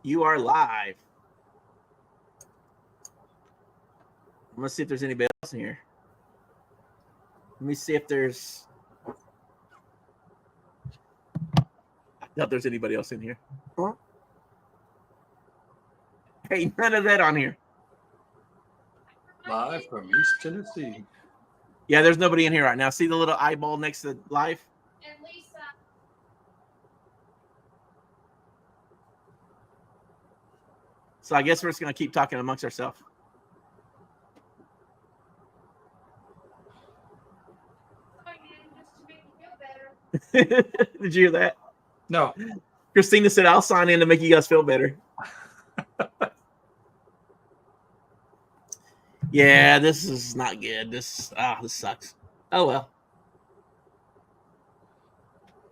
You are live. Let's see if there's anybody else in here. Let me see if there's. I doubt there's anybody else in here. Huh? Hey, none of that on here. Live from East Tennessee. Yeah, there's nobody in here right now. See the little eyeball next to live? And Lisa. So I guess we're just going to keep talking amongst ourselves. Just to make you feel better. Did you hear that? No. Christina said, I'll sign in to make you guys feel better. Yeah, this is not good. This sucks. Oh, well.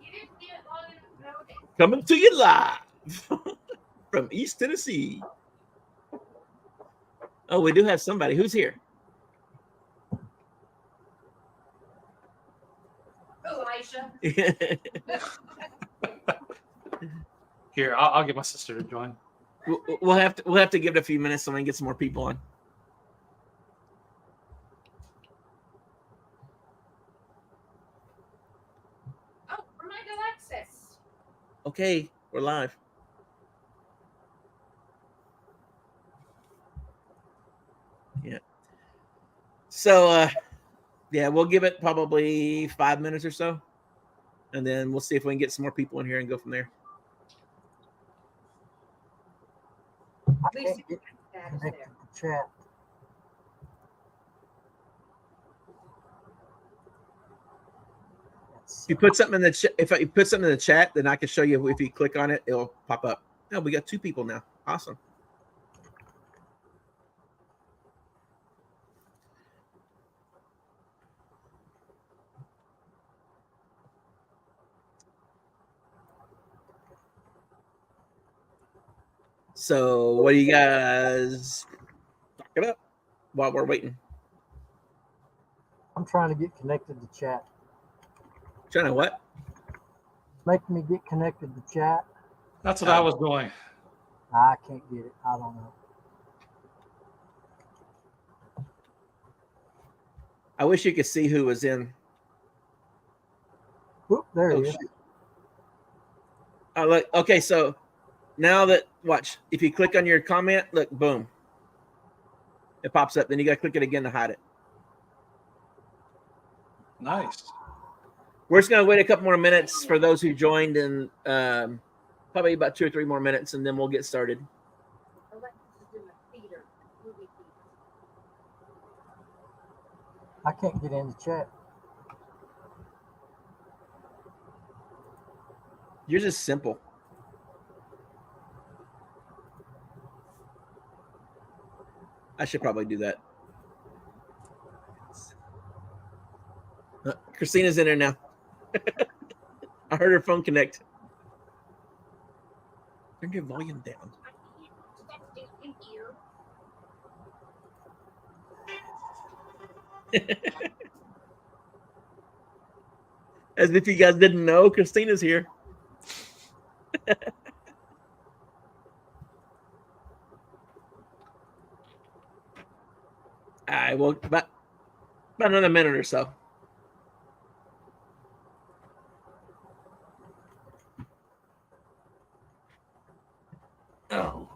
You didn't get long enough notice. Coming to you live from East Tennessee. Oh, we do have somebody. Who's here? Elisha. Here, I'll get my sister to join. We'll have to give it a few minutes so we can get some more people on. Oh, remind Alexis. Okay, we're live. Yeah. So, yeah, we'll give it probably 5 minutes or so, and then we'll see if we can get some more people in here and go from there. I Lisa, can't get Dad's connected there. to chat. If you put something in the if you put something in the chat, then I can show you. If you click on it, it'll pop up. Oh, we got 2 people now. Awesome. So, what do you guys talking about while we're waiting? I'm trying to get connected to chat. Trying to what? Making me get connected to chat. That's what I was doing. I can't get it. I don't know. I wish you could see who was in. Whoop, there Oh, he is. shoot. Oh, look. Okay, so now that watch, if you click on your comment, look, boom, it pops up. Then you got to click it again to hide it. Nice. We're just gonna wait a couple more minutes for those who joined, and probably about 2 or 3 more minutes, and then we'll get started. Alexis is in the theater, movie theater. I can't get into chat. Yours is simple. I should probably do that. Christina's in there now. I heard her phone connect. Turn your volume down. Thank you. As if you guys didn't know, Christina's here. All right, well, about another minute or so. Oh.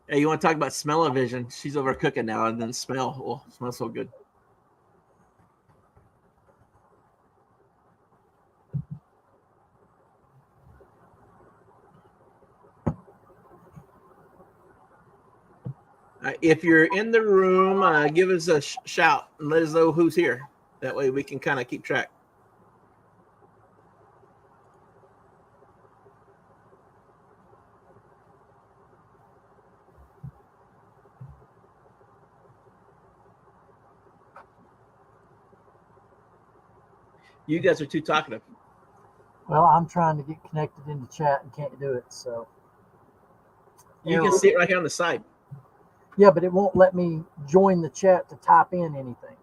Hey, you want to talk about smell-o-vision? She's over cooking now, and then smell. Oh, it smells so good. If you're in the room, give us a shout and let us know who's here. That way we can kind of keep track. You guys are too talkative. Well, I'm trying to get connected into chat and can't do it. So You can see it right here on the side. yeah, but it won't let me join the chat to type in anything.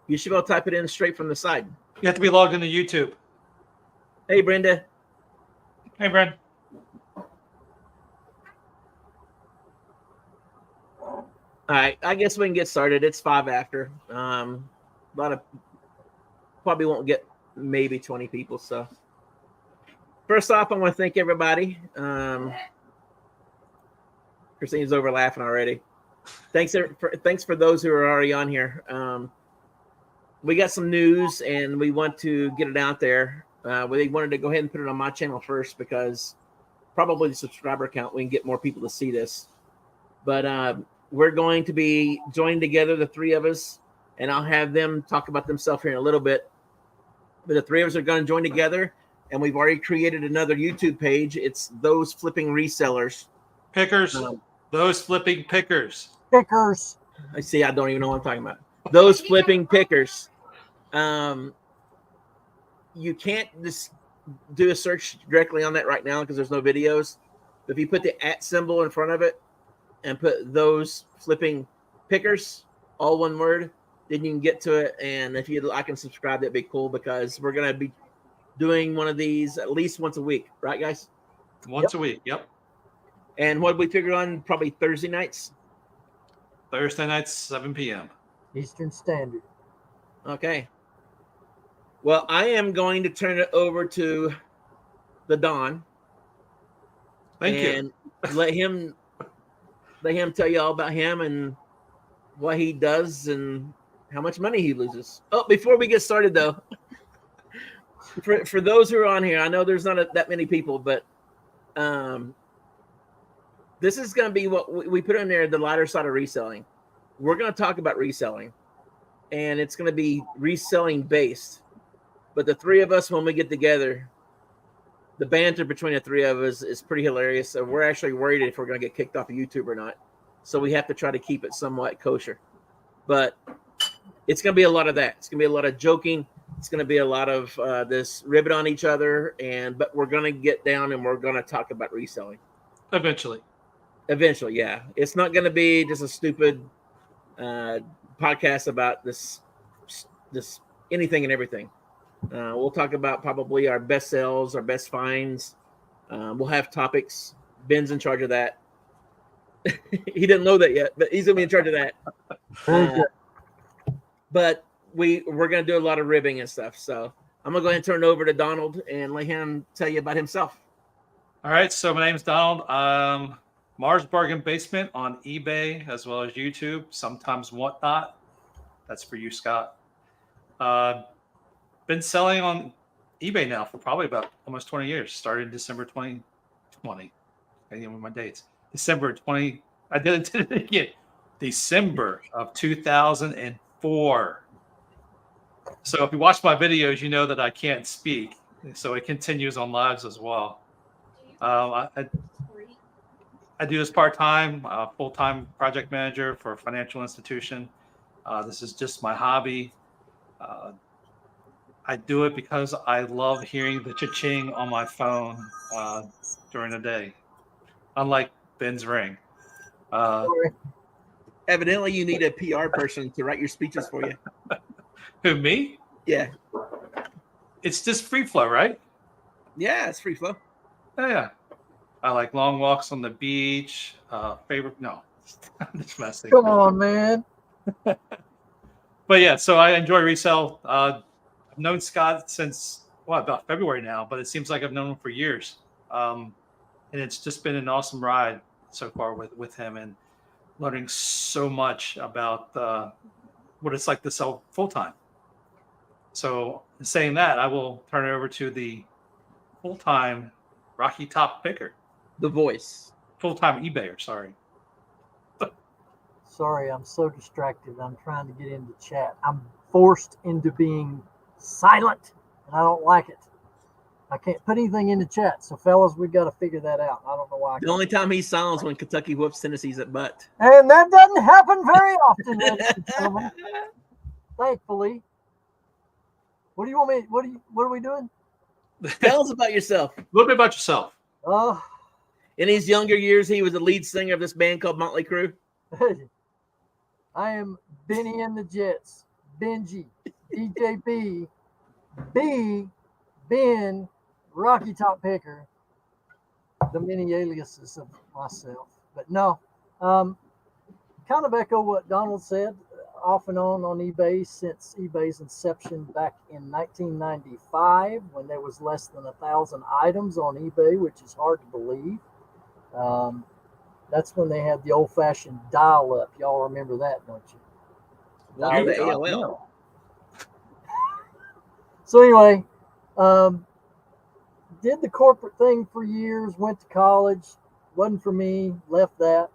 You should be able to type it in straight from the side. You have to be logged into YouTube. Hey, Brenda. Hey, Brent. All right, I guess we can get started. It's 5 after. A lot of probably won't get maybe 20 people. So first off, I want to thank everybody. Christine's over laughing already. Thanks for those who are already on here. We got some news and we want to get it out there. We wanted to go ahead and put it on my channel first because probably the subscriber count, we can get more people to see this. But we're going to be joining together, the three of us, and I'll have them talk about themselves here in a little bit. But the three of us are going to join together, and we've already created another YouTube page. It's Those Flipping Resellers. Pickers. Those flipping pickers. Pickers. I see. I don't even know what I'm talking about. Those Flipping Pickers. You can't just do a search directly on that right now because there's no videos. But if you put the @ symbol in front of it and put Those Flipping Pickers, all one word, then you can get to it. And if you like and subscribe, that'd be cool because we're going to be doing one of these at least once a week. Right, guys? Once a week. Yep. And what we figure on probably Thursday nights? Thursday nights, 7 p.m. Eastern Standard. Okay. Well, I am going to turn it over to the Don. Thank you. And let him tell you all about him and what he does and how much money he loses. Oh, before we get started though, for those who are on here, I know there's not that many people, but this is going to be what we put in there, the lighter side of reselling. We're going to talk about reselling, and it's going to be reselling based. But the three of us, when we get together, the banter between the three of us is pretty hilarious. So we're actually worried if we're going to get kicked off of YouTube or not. So we have to try to keep it somewhat kosher. But it's going to be a lot of that. It's going to be a lot of joking. It's going to be a lot of this ribbon on each other. But we're going to get down and we're going to talk about reselling. Eventually, yeah. It's not going to be just a stupid podcast about this anything and everything. We'll talk about probably our best sales, our best finds. We'll have topics. Ben's in charge of that. He didn't know that yet, but he's going to be in charge of that. But we're going to do a lot of ribbing and stuff. So I'm going to go ahead and turn it over to Donald and let him tell you about himself. All right. So my name's Donald. Mars Bargain Basement on eBay as well as YouTube, sometimes Whatnot. That's for you, Scott. Been selling on eBay now for probably about almost 20 years. Started in December 2020. I think my dates. December 20. I did it again. December of 2004. So if you watch my videos, you know that I can't speak. So it continues on lives as well. I do this part-time, full-time project manager for a financial institution. This is just my hobby. I do it because I love hearing the cha-ching on my phone during the day, unlike Ben's ring. Evidently, you need a PR person to write your speeches for you. Who, me? Yeah. It's just free flow, right? Yeah, it's free flow. Oh, yeah. I like long walks on the beach. No, I'm just messing. Come on, man. But yeah, so I enjoy resell. I've known Scott since about February now, but it seems like I've known him for years. And it's just been an awesome ride so far with him and learning so much about what it's like to sell full time. So in saying that, I will turn it over to the full time Rocky Top picker. The voice. Full-time eBayer, sorry. Sorry, I'm so distracted. I'm trying to get into chat. I'm forced into being silent, and I don't like it. I can't put anything in the chat. So, fellas, we've got to figure that out. I don't know why. The only time he's silent is when Kentucky whoops Tennessee's at butt. And that doesn't happen very often, ladies and gentlemen. Thankfully. What do you want me? What are we doing? Tell us about yourself. A little bit about yourself. In his younger years, he was the lead singer of this band called Motley Crue. I am Benny and the Jets, Benji, DJ B, Ben, Rocky Top Picker, the many aliases of myself. But no, kind of echo what Donald said, off and on eBay since eBay's inception back in 1995, when there was less than 1,000 items on eBay, which is hard to believe. That's when they had the old-fashioned dial-up. Y'all remember that, don't you? Wow, the AOL. So anyway, did the corporate thing for years, went to college, wasn't for me, left that,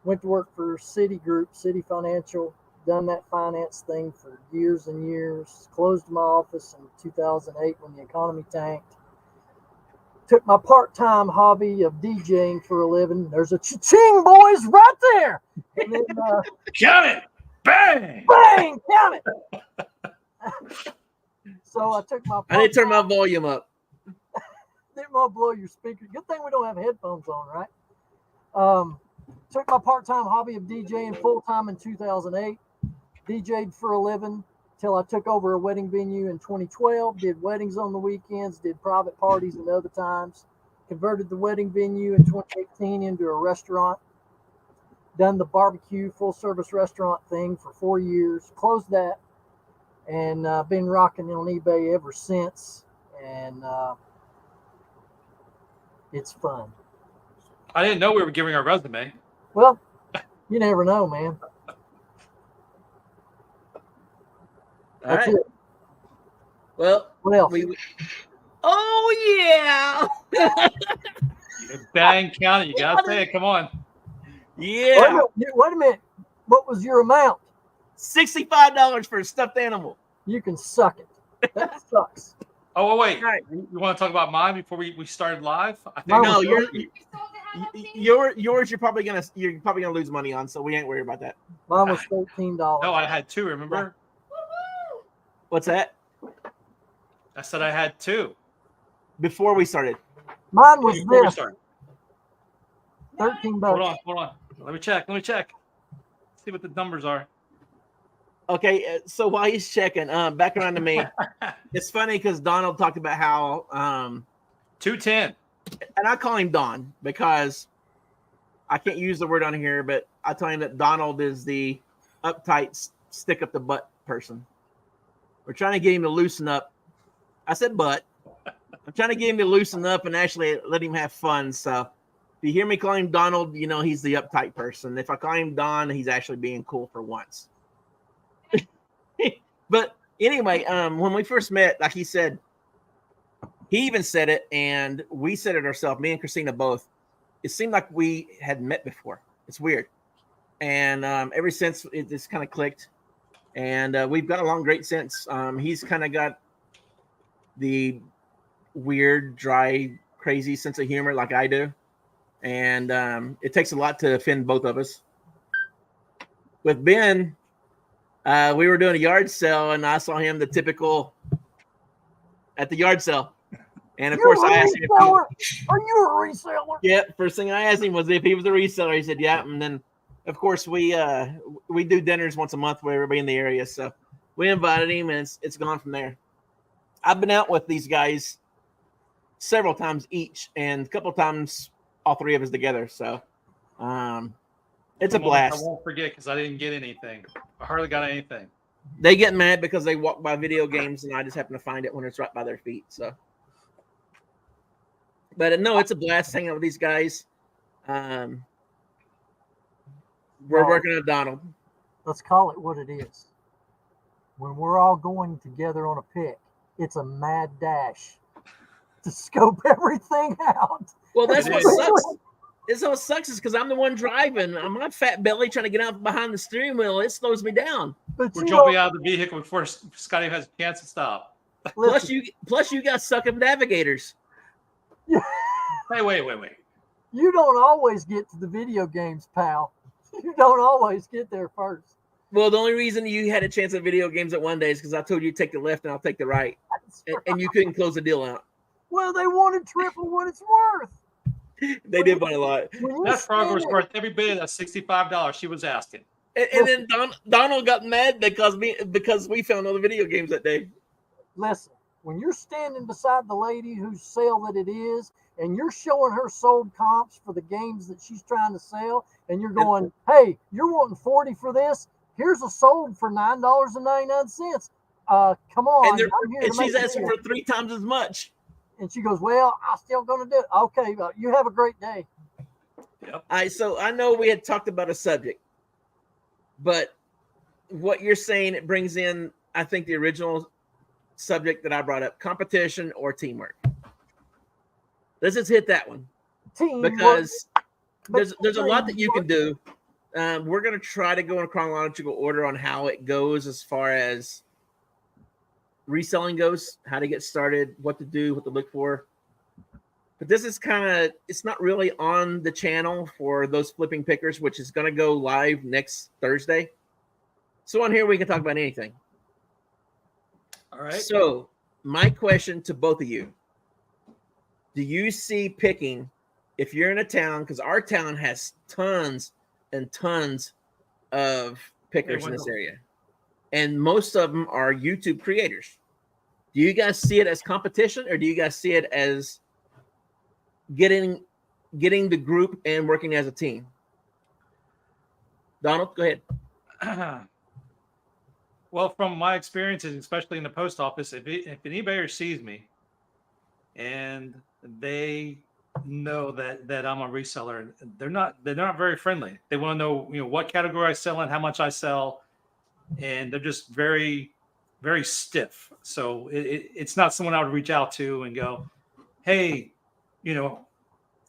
went to work for Citigroup, City Financial, done that finance thing for years and years, closed my office in 2008 when the economy tanked, took my part-time hobby of DJing for a living. There's a cha-ching, boys, right there. And then, Count it. Bang. bang, count it. So I took my I need to turn my volume up. didn't want to blow your speaker. Good thing we don't have headphones on, right? Took my part-time hobby of DJing full-time in 2008. DJ'd for a living till I took over a wedding venue in 2012. Did weddings on the weekends, did private parties at other times. Converted the wedding venue in 2018 into a restaurant. Done the barbecue full-service restaurant thing for 4 years. Closed that, and been rocking on eBay ever since. And it's fun. I didn't know we were giving our resume. Well, you never know, man. All That's right. it. Well, What else? oh yeah. Bang, count it. You gotta say it. Come on. Yeah. Wait a minute. What was your amount? $65 for a stuffed animal. You can suck it. That sucks. Oh, wait. All right. You want to talk about mine before we started live? I think Mine No, was yours. You're probably gonna lose money on, so we ain't worried about that. Mine was $13. no, I had two. Remember? What's that? I said I had two. Before we started. Mine was Before we this. started. $13. Hold on. Let me check. See what the numbers are. Okay, so while he's checking, back around to me. It's funny because Donald talked about how 210. and I call him Don because I can't use the word on here, but I tell him that Donald is the uptight, stick up the butt person. We're trying to get him to loosen up. I said butt. I'm trying to get him to loosen up and actually let him have fun. So if you hear me call him Donald, you know he's the uptight person. If I call him Don, he's actually being cool for once. But anyway, when we first met, like he said, he even said it, and we said it ourselves, me and Christina both. It seemed like we had met before. It's weird. And ever since, it just kind of clicked. And we've got along great since. He's kind of got the weird, dry, crazy sense of humor like I do. And it takes a lot to offend both of us. With Ben, we were doing a yard sale, and I saw him the typical at the yard sale. And of course, I asked him, Are you a reseller? yeah, first thing I asked him was if he was a reseller. He said, yeah. And then, of course, we do dinners once a month with everybody in the area. So we invited him, and it's gone from there. I've been out with these guys several times each, and a couple times all three of us together. So it's a blast. I won't forget because I didn't get anything. I hardly got anything. They get mad because they walk by video games, and I just happen to find it when it's right by their feet. So, but no, it's a blast hanging out with these guys. We're working on Donald. Let's call it what it is. When we're all going together on a pick, it's a mad dash to scope everything out. Well, that's It what is. sucks. It's what sucks is because I'm the one driving. I'm my fat belly trying to get out behind the steering wheel. It slows me down. But We're you jumping know, out of the vehicle before Scotty has a chance to stop. listen, Plus you got suck up navigators. Hey, wait. you don't always get to the video games, pal. You don't always get there first. Well, the only reason you had a chance at video games at one day is because I told you to take the left and I'll take the right, and you couldn't close the deal out. Well, they wanted triple what it's worth. They did buy a lot. When you That frog was stand worth every bit of that $65 she was asking. And then Donald got mad because we found all the video games that day. Listen, when you're standing beside the lady whose sale that it is, and you're showing her sold comps for the games that she's trying to sell, and you're going, hey, you're wanting 40 for this. Here's a sold for $9.99. Come on, I'm here and to make she's a asking deal. for 3 times as much. And she goes, well, I'm still going to do it. Okay, you have a great day. Yep. All right, so I know we had talked about a subject, but what you're saying, it brings in, I think, the original subject that I brought up: competition or teamwork. Let's just hit that one, Teamwork. because there's a lot that you can do. We're going to try to go in chronological order on how it goes as far as reselling goes, how to get started, what to do, what to look for. But this is it's not really on the channel for those flipping pickers, which is going to go live next Thursday. So on here, we can talk about anything. All right. So my question to both of you: do you see picking, if you're in a town, because our town has tons and tons of pickers in this area, and most of them are YouTube creators. Do you guys see it as competition, or do you guys see it as getting the group and working as a team? Donald, go ahead. Well, from my experiences, especially in the post office, if anybody sees me and they know that I'm a reseller, they're not very friendly. They want to know, what category I sell in, how much I sell, and they're just very, very stiff. So it's not someone I would reach out to and go, hey, here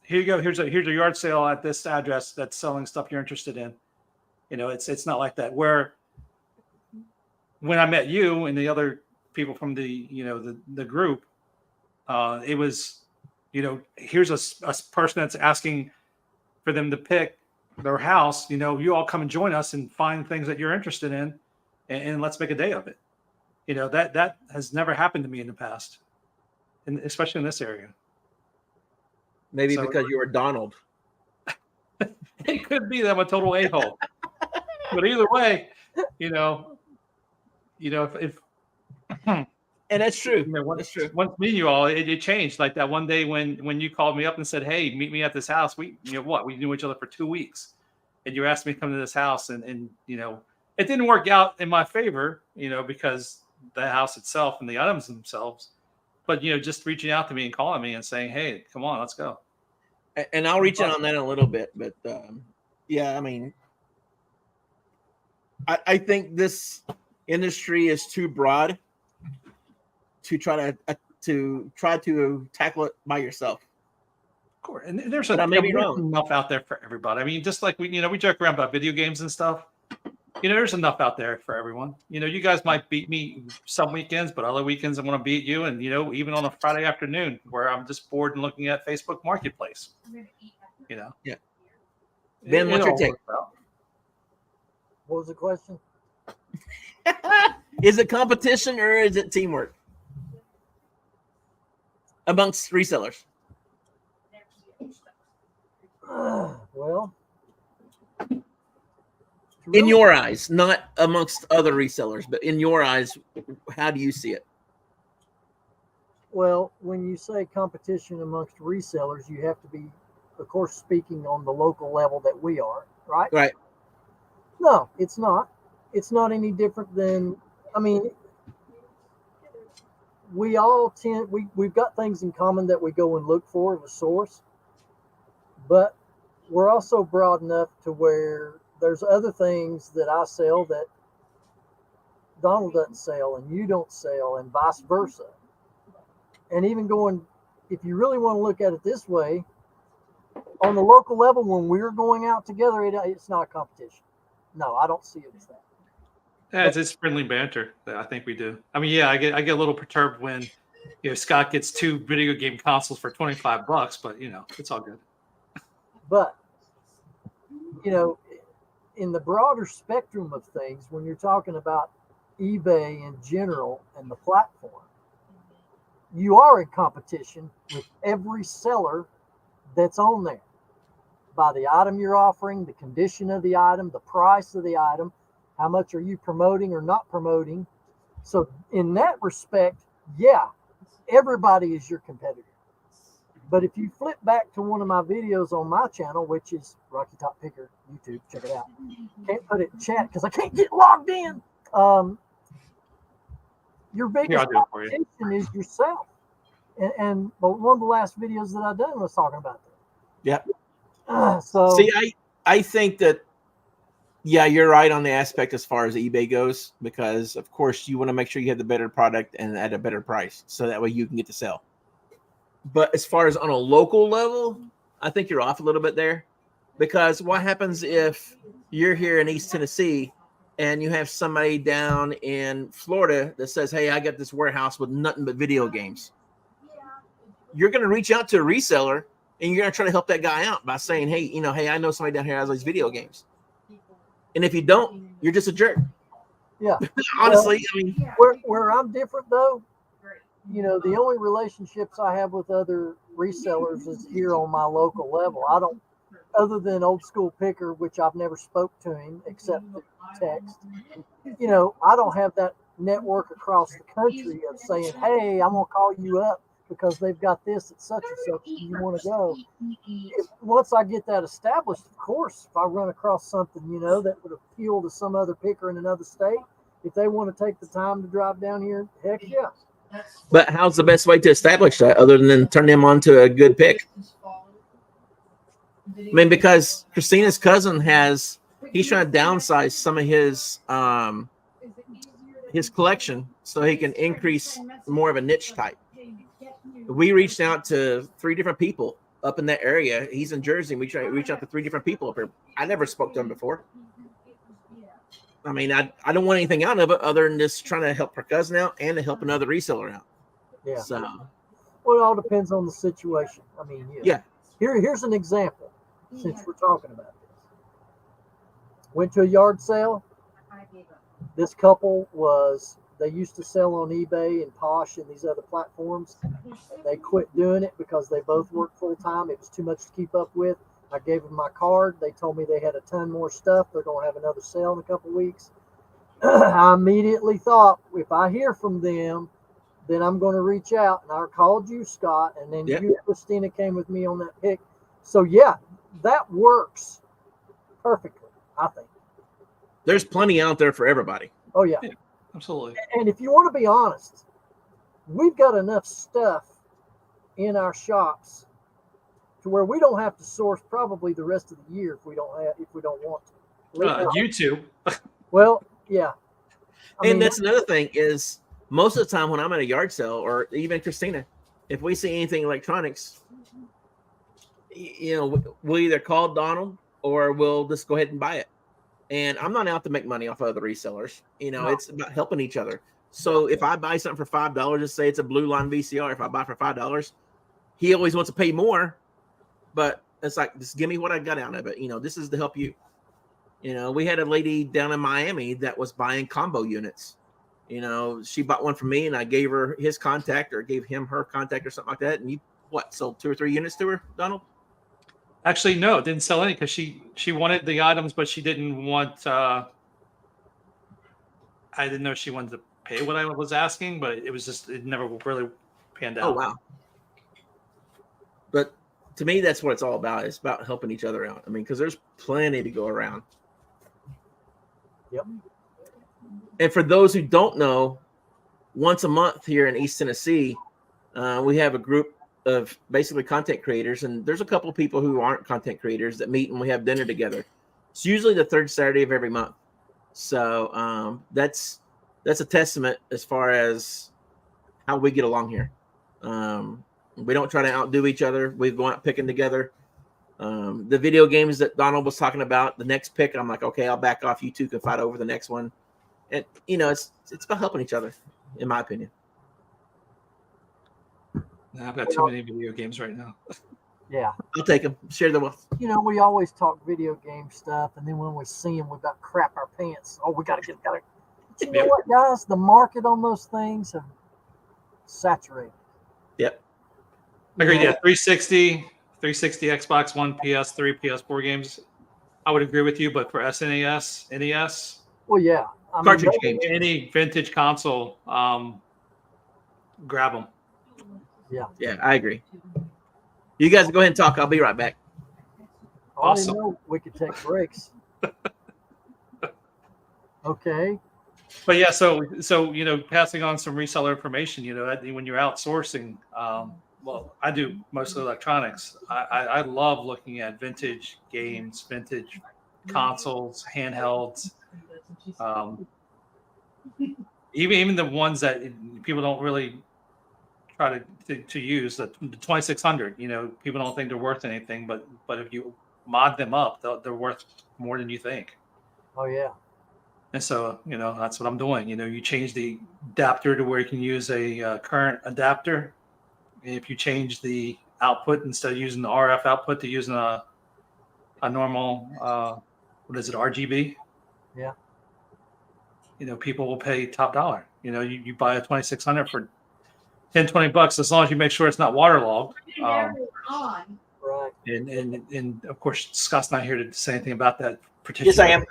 you go. Here's a yard sale at this address that's selling stuff you're interested in. It's not like that. Where when I met you and the other people from the group, it was, here's a person that's asking for them to pick their house. You all come and join us and find things that you're interested in, and let's make a day of it. That has never happened to me in the past, and especially in this area. Maybe because you were Donald. It could be that I'm a total a-hole. But either way, if and that's true. That's true. Once meeting you all, it changed. Like that one day when you called me up and said, "Hey, meet me at this house." We knew each other for 2 weeks, and you asked me to come to this house, and it didn't work out in my favor, because the house itself and the items themselves. But just reaching out to me and calling me and saying, "Hey, come on, let's go." And I'll reach out on that in a little bit, but yeah, I mean, I think this industry is too broad to try to tackle it by yourself. Of course, and there's but I may be wrong. Enough out there for everybody. I mean, just like we joke around about video games and stuff. There's enough out there for everyone. You guys might beat me some weekends, but other weekends I'm going to beat you. And even on a Friday afternoon where I'm just bored and looking at Facebook Marketplace. Yeah. Ben, what's your take? What was the question? Is it competition or is it teamwork amongst resellers? Well, in your eyes, not amongst other resellers, but in your eyes, how do you see it? Well, when you say competition amongst resellers, you have to be, of course, speaking on the local level that we are, right? Right. No, it's not. It's not any different than, we all we've got things in common that we go and look for at the source, but we're also broad enough to where there's other things that I sell that Donald doesn't sell and you don't sell, and vice versa. And even if you really want to look at it this way, on the local level, when we're going out together, it's not competition. No, I don't see it as that. Yeah, it's friendly banter that I think we do. I mean, yeah, I get a little perturbed when Scott gets 2 video game consoles for $25, but it's all good. But in the broader spectrum of things, when you're talking about eBay in general and the platform, you are in competition with every seller that's on there by the item you're offering, the condition of the item, the price of the item, how much are you promoting or not promoting. So in that respect, yeah, everybody is your competitor. But if you flip back to one of my videos on my channel, which is Rocky Top Picker YouTube, check it out. Can't put it in chat because I can't get logged in. Your biggest competition is yourself. And one of the last videos that I done was talking about that. Yeah. So see, I think that, yeah, you're right on the aspect as far as eBay goes, because of course you want to make sure you have the better product and at a better price, so that way you can get to sell. But as far as on a local level, I think you're off a little bit there, because what happens if you're here in East Tennessee and you have somebody down in Florida that says, hey, I got this warehouse with nothing but video games. You're going to reach out to a reseller and you're going to try to help that guy out by saying, hey, hey, I know somebody down here has these video games. And if you don't, you're just a jerk. Yeah. Honestly, where I'm different though, the only relationships I have with other resellers is here on my local level. I don't, other than Old School Picker, which I've never spoke to him except through text. I don't have that network across the country of saying, hey, I'm going to call you up because they've got this at such and such. Do you want to go? Once I get that established, of course, if I run across something, that would appeal to some other picker in another state, if they want to take the time to drive down here, heck yeah. But how's the best way to establish that other than turn them on to a good pick? I mean, because Christina's cousin he's trying to downsize some of his collection so he can increase more of a niche type. We reached out to 3 different people up in that area. He's in Jersey. And we tried to reach out to 3 different people up here. I never spoke to him before. I mean, I don't want anything out of it other than just trying to help her cousin out and to help another reseller out. Yeah. So, well, it all depends on the situation. I mean, yeah. Here's an example, since we're talking about this. Went to a yard sale. This couple they used to sell on eBay and Posh and these other platforms. They quit doing it because they both worked full time. It was too much to keep up with. I gave them my card. They told me they had a ton more stuff. They're going to have another sale in a couple of weeks. I immediately thought, if I hear from them, then I'm going to reach out. And I called you, Scott, and then you, Christina, came with me on that pick. So, yeah, that works perfectly, I think. There's plenty out there for everybody. Oh, yeah. Absolutely. And if you want to be honest, we've got enough stuff in our shops to where we don't have to source probably the rest of the year if we don't want to. YouTube. Well, yeah. I mean, that's another thing is most of the time when I'm at a yard sale or even Christina, if we see anything electronics, we'll either call Donald or we'll just go ahead and buy it. And I'm not out to make money off of other resellers. No. It's about helping each other. So if I buy something for $5, just say it's a Blue Line VCR. If I buy for $5, he always wants to pay more. But it's like, just give me what I got out of it. This is to help you. We had a lady down in Miami that was buying combo units. She bought one from me and I gave her his contact or gave him her contact or something like that. And sold 2 or 3 units to her, Donald? Actually, no, didn't sell any because she wanted the items, but she didn't want. I didn't know she wanted to pay what I was asking, but it never really panned out. Oh wow! But to me, that's what it's all about. It's about helping each other out. I mean, because there's plenty to go around. Yep. And for those who don't know, once a month here in East Tennessee, we have a group of basically content creators, and there's a couple of people who aren't content creators that meet and we have dinner together. It's usually the 3rd Saturday of every month. So that's a testament as far as how we get along here. We don't try to outdo each other. We go out picking together. The video games that Donald was talking about, the next pick, I'm like, okay, I'll back off. You 2 can fight over the next one. And it's about helping each other, in my opinion. I've got too many video games right now. Yeah. I'll take them. Share them with. We always talk video game stuff, and then when we see them, we about crap our pants. Oh, we got to. But you know what, guys? The market on those things have saturated. Yep. I agree. Yeah, 360 Xbox One, PS3, PS4 games. I would agree with you, but for SNES, NES, well, yeah, cartridge games, any vintage console, grab them. Yeah, I agree. You guys go ahead and talk. I'll be right back. I already Awesome. know we could take breaks. Okay. But yeah, so passing on some reseller information. When you're outsourcing, well, I do mostly electronics. I love looking at vintage games, vintage consoles, handhelds, um, even the ones that people don't really try to use. The 2600. People don't think they're worth anything, but if you mod them up, they're worth more than you think. Oh yeah. And so, that's what I'm doing. You change the adapter to where you can use a current adapter. If you change the output, instead of using the RF output to using a normal, what is it, RGB? Yeah. People will pay top dollar. You buy a 2600 for $10-20 as long as you make sure it's not waterlogged. Right. And of course, Scott's not here to say anything about that particular. Yes, I am.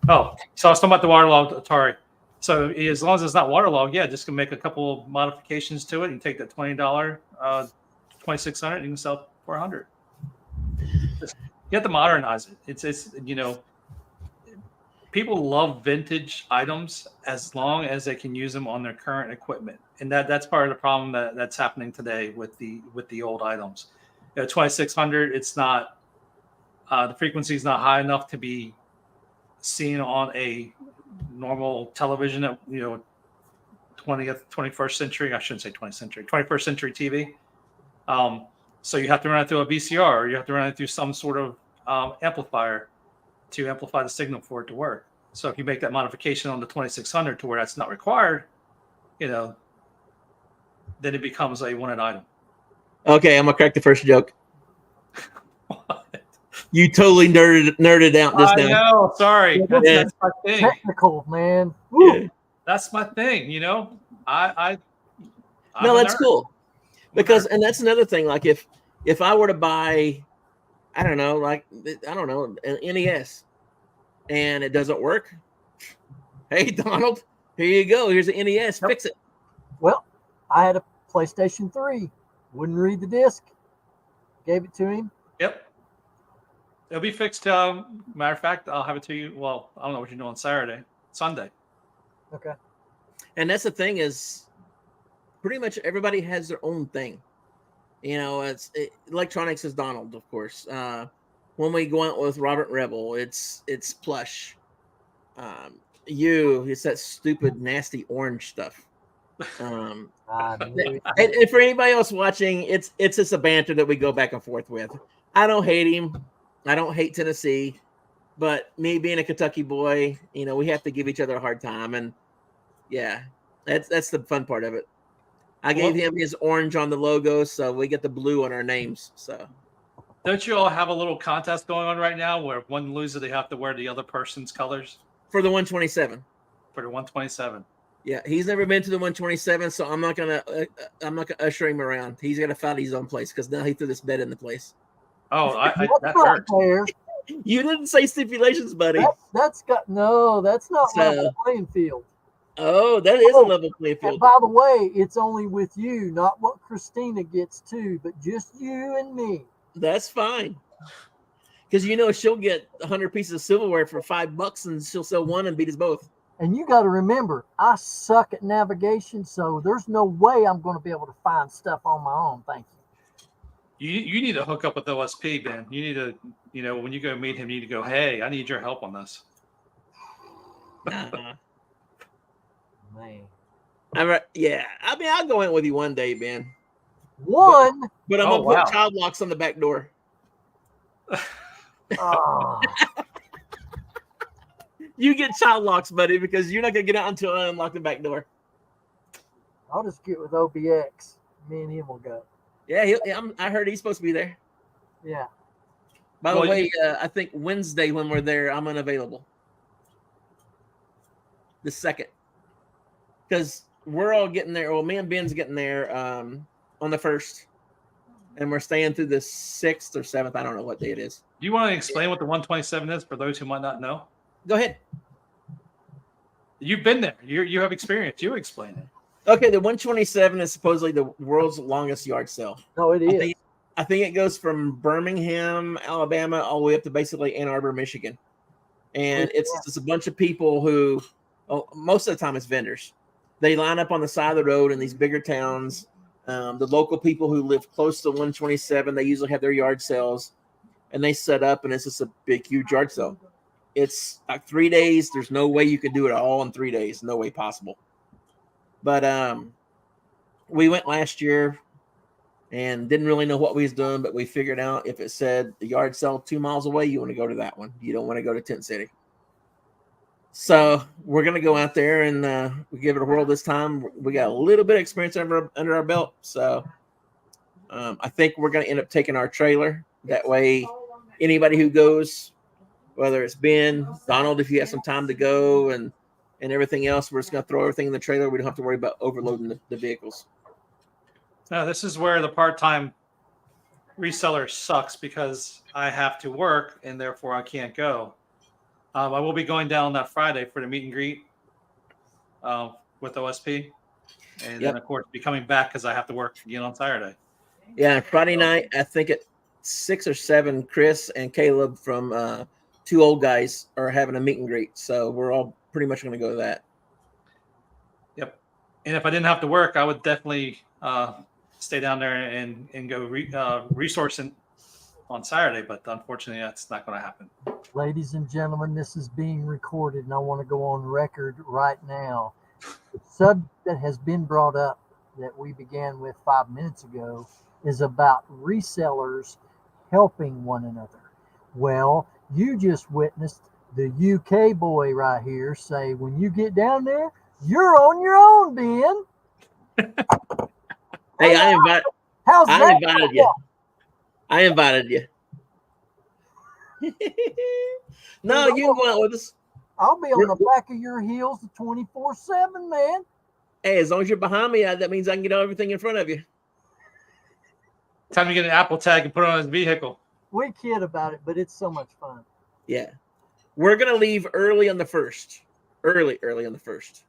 Oh, so I was talking about the waterlogged Atari. So as long as it's not waterlogged, yeah, just can make a couple of modifications to it. You take that $20 2600, you can sell it for $100. You have to modernize it. It's people love vintage items as long as they can use them on their current equipment, and that's part of the problem that's happening today with the old items. 2600, it's not the frequency is not high enough to be seen on a normal television at 21st century. I shouldn't say 20th century, 21st century TV. So you have to run it through a VCR, or you have to run it through some sort of amplifier to amplify the signal for it to work. So if you make that modification on the 2600 to where that's not required, then it becomes a wanted item. Okay, I'm gonna crack the first joke. You totally nerded out this I time. know. Sorry, Yeah, that's my thing. Technical, man. Woo. Yeah. That's my thing. I'm No, a that's nerd. cool. Because, and that's another thing. Like if I were to buy, I don't know, an NES, and it doesn't work. Hey, Donald, here you go. Here's an NES. Yep. Fix it. Well, I had a PlayStation 3. Wouldn't read the disc. Gave it to him. Yep. It'll be fixed. Matter of fact, I'll have it to you. Well, I don't know what you're doing Sunday. Okay. And that's the thing is, pretty much everybody has their own thing. Electronics is Donald, of course. When we go out with Robert Rebel, it's plush. It's that stupid, nasty orange stuff. And for anybody else watching, it's just a banter that we go back and forth with. I don't hate him. I don't hate Tennessee, but me being a Kentucky boy, we have to give each other a hard time, and yeah, that's the fun part of it. I gave him his orange on the logo, so we get the blue on our names. So, don't you all have a little contest going on right now where if one loses, they have to wear the other person's colors for the 127? For the 127. Yeah, he's never been to the 127, so I'm not gonna usher him around. He's gonna find his own place because now he threw this bed in the place. Oh, that hurts. You didn't say stipulations, buddy. That's not level playing field. Oh, that is a level playing field. And by the way, it's only with you, not what Christina gets too, but just you and me. That's fine. Because she'll get 100 pieces of silverware for $5 and she'll sell one and beat us both. And you got to remember, I suck at navigation, so there's no way I'm going to be able to find stuff on my own. Thank you. You need to hook up with OSP, Ben. You need to, when you go meet him, you need to go, hey, I need your help on this. Man. Yeah. I mean, I'll go in with you one day, Ben. But I'm going to put child locks on the back door. Oh. You get child locks, buddy, because you're not going to get out until I unlock the back door. I'll just get with OBX. Me and him will go. Yeah, I heard he's supposed to be there. Yeah. By the way, I think Wednesday when we're there, I'm unavailable. The 2nd. Because we're all getting there. Well, me and Ben's getting there on the 1st. And we're staying through the 6th or 7th. I don't know what day it is. Do you want to explain what the 127 is for those who might not know? Go ahead. You've been there. You have experience. You explain it. Okay, the 127 is supposedly the world's longest yard sale. No, it is. I think it goes from Birmingham, Alabama, all the way up to basically Ann Arbor, Michigan. And it's just a bunch of people who, most of the time, it's vendors. They line up on the side of the road in these bigger towns. The local people who live close to 127, they usually have their yard sales, and they set up, and it's just a big, huge yard sale. It's like 3 days. There's no way you could do it all in 3 days. No way possible. But we went last year and didn't really know what we was doing, but we figured out if it said the yard sale 2 miles away, you want to go to that one. You don't want to go to Tent City. So we're going to go out there and we give it a whirl this time. We got a little bit of experience under our belt. So I think we're going to end up taking our trailer. That way, anybody who goes, whether it's Ben, Donald, if you have some time to go and everything else, we're just going to throw everything in the trailer. We don't have to worry about overloading the vehicles. No, this is where the part-time reseller sucks because I have to work and therefore I can't go. I will be going down that Friday for the meet and greet with OSP. And then, of course, be coming back because I have to work again on Saturday. Yeah, Friday night, I think at 6 or 7, Chris and Caleb from Two Old Guys are having a meet and greet. So we're all pretty much going to go to that. Yep. And if I didn't have to work, I would definitely stay down there and go resourcing on Saturday. But unfortunately, that's not going to happen. Ladies and gentlemen, this is being recorded, and I want to go on record right now. The subject that has been brought up that we began with 5 minutes ago is about resellers helping one another. Well, you just witnessed the UK boy right here say, when you get down there, you're on your own, Ben. Hey, I invited you. I invited you. No, you can go out with us. I'll be on the back of your heels 24/7, man. Hey, as long as you're behind me, that means I can get everything in front of you. Time to get an Apple tag and put it on his vehicle. We kid about it, but it's so much fun. Yeah. We're going to leave early on the 1st. Early on the 1st.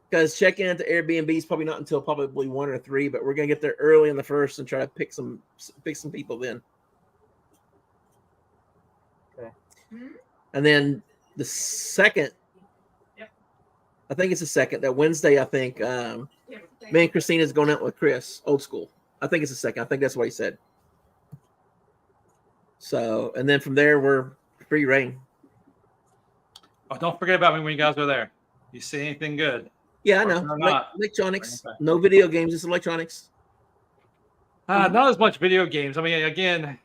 Because checking into Airbnb is probably not until probably 1 or 3, but we're going to get there early on the 1st and try to pick some people then. Okay. And then the 2nd, I think it's the 2nd, that Wednesday, I think, me and Christina's going out with Chris, old school. I think it's the 2nd. I think that's what he said. So, and then from there, we're free reign. Oh, don't forget about me when you guys are there. You see anything good? Yeah, I know. Electronics. No video games, just electronics. Not as much video games. I mean, again,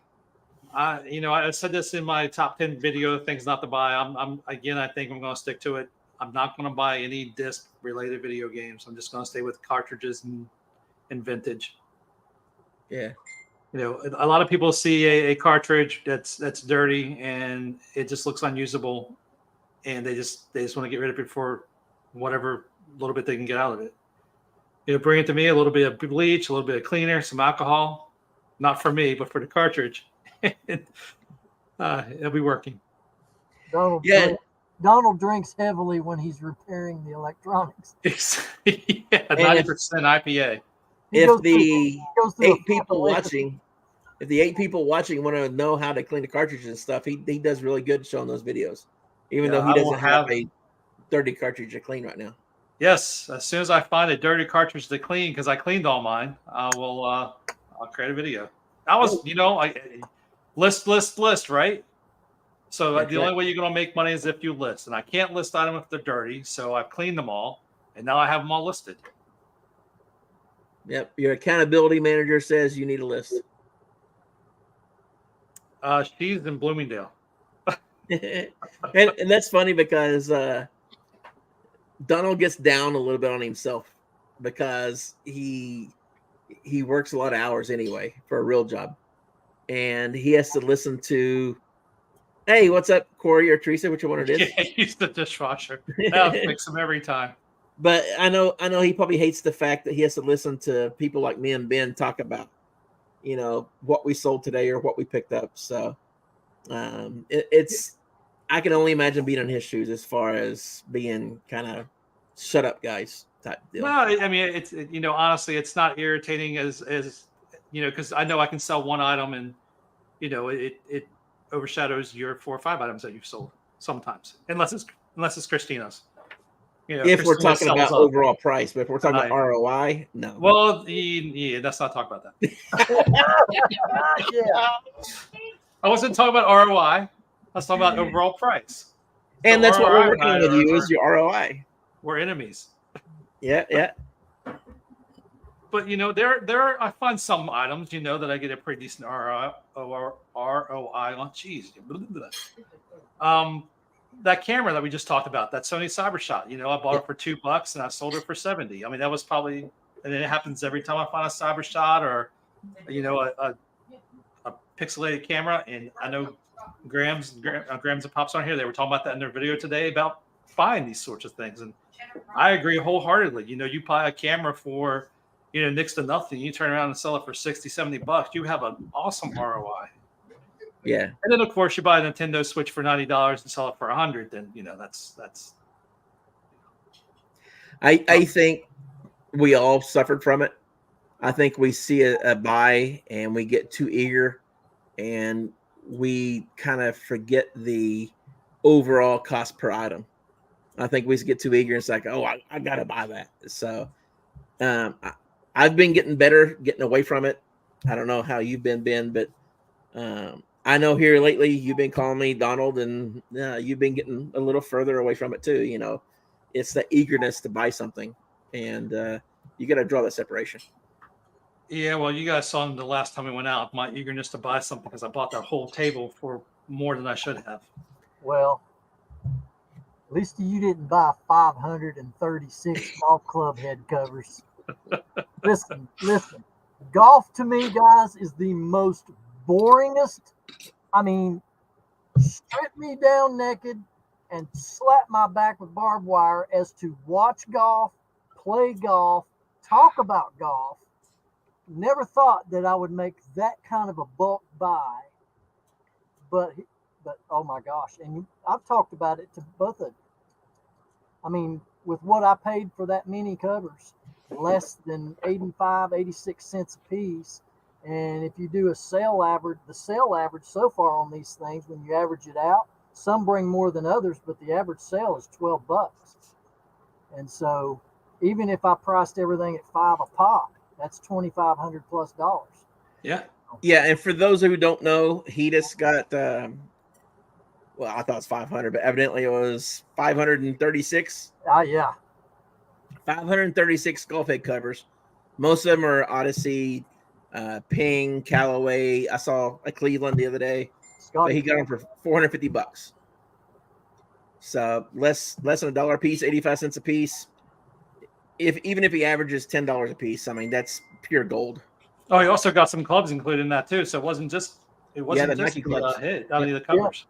I said this in my top 10 video things not to buy. I think I'm going to stick to it. I'm not going to buy any disc related video games. I'm just going to stay with cartridges and vintage. Yeah. A lot of people see a cartridge that's dirty and it just looks unusable, and they just want to get rid of it for whatever little bit they can get out of it. Bring it to me, a little bit of bleach, a little bit of cleaner, some alcohol. Not for me, but for the cartridge. It'll be working. Donald drinks heavily when he's repairing the electronics. Yeah, 90% IPA. If the 8 people watching want to know how to clean the cartridges and stuff, he does really good showing those videos, even though he doesn't have a dirty cartridge to clean right now. Yes, as soon as I find a dirty cartridge to clean, because I cleaned all mine, I'll create a video. List, right? So the only way you're going to make money is if you list, and I can't list items if they're dirty, so I've cleaned them all, and now I have them all listed. Yep, your accountability manager says you need a list. She's in Bloomingdale. and that's funny because Donald gets down a little bit on himself because he works a lot of hours anyway for a real job, and he has to listen to, hey, what's up, Corey or Teresa, which one it is? Yeah, he's the dishwasher. I'll fix him every time. But I know he probably hates the fact that he has to listen to people like me and Ben talk about, what we sold today or what we picked up. So I can only imagine being in his shoes as far as being kind of shut up guys. type deal. Well, I mean, honestly, it's not irritating as because I know I can sell one item and it overshadows your 4 or 5 items that you've sold sometimes, unless it's Christina's. If we're Christina talking sells about up. overall price, but if we're talking about Right. ROI, no. Well, yeah, let's not talk about that. Yeah. I wasn't talking about ROI. Let's talk about overall price. And So that's what we're ROI and working I with you is your ROI. we're enemies. Yeah. But there are I find some items that I get a pretty decent ROI on. Jeez. That camera that we just talked about, that Sony CyberShot, I bought it for $2 and I sold it for 70. I mean, that was probably, and it happens every time I find a CyberShot or a pixelated camera. And I know Grams and Pops on here, they were talking about that in their video today about buying these sorts of things. And I agree wholeheartedly. You buy a camera for next to nothing, you turn around and sell it for 60, 70 bucks, you have an awesome ROI. Yeah. And then of course you buy a Nintendo Switch for $90 and sell it for 100, then that's I think we all suffered from it. I think we see a buy and we get too eager and we kind of forget the overall cost per item. I think we get too eager and it's like, oh, I gotta buy that. So I've been getting better, getting away from it. I don't know how you've been, Ben, but I know here lately you've been calling me Donald, and you've been getting a little further away from it too. It's the eagerness to buy something, and you got to draw that separation. Yeah, well, you guys saw the last time we went out, my eagerness to buy something because I bought that whole table for more than I should have. Well, at least you didn't buy 536 golf club head covers. Listen. Golf to me, guys, is the most boringest. I mean, strip me down naked and slap my back with barbed wire as to watch golf, play golf, talk about golf. Never thought that I would make that kind of a bulk buy. But oh my gosh, and I've talked about it to both of you. I mean, with what I paid for that many covers, less than 85, 86 cents a piece. And if you do a sale average, the sale average so far on these things, when you average it out, some bring more than others, but the average sale is $12. And so even if I priced everything at $5 a pop, that's $2,500 plus. Yeah. Yeah, and for those who don't know, he just got well, I thought it was 500, but evidently it was 536. Yeah. 536 golf head covers. Most of them are Odyssey, Ping, Callaway. I saw a Cleveland the other day, but he got them for $450. So less than $1 a piece, 85 cents a piece. Even if he averages $10 a piece, I mean that's pure gold. Oh, he also got some clubs included in that too. So it wasn't just the just Nike clubs. the covers.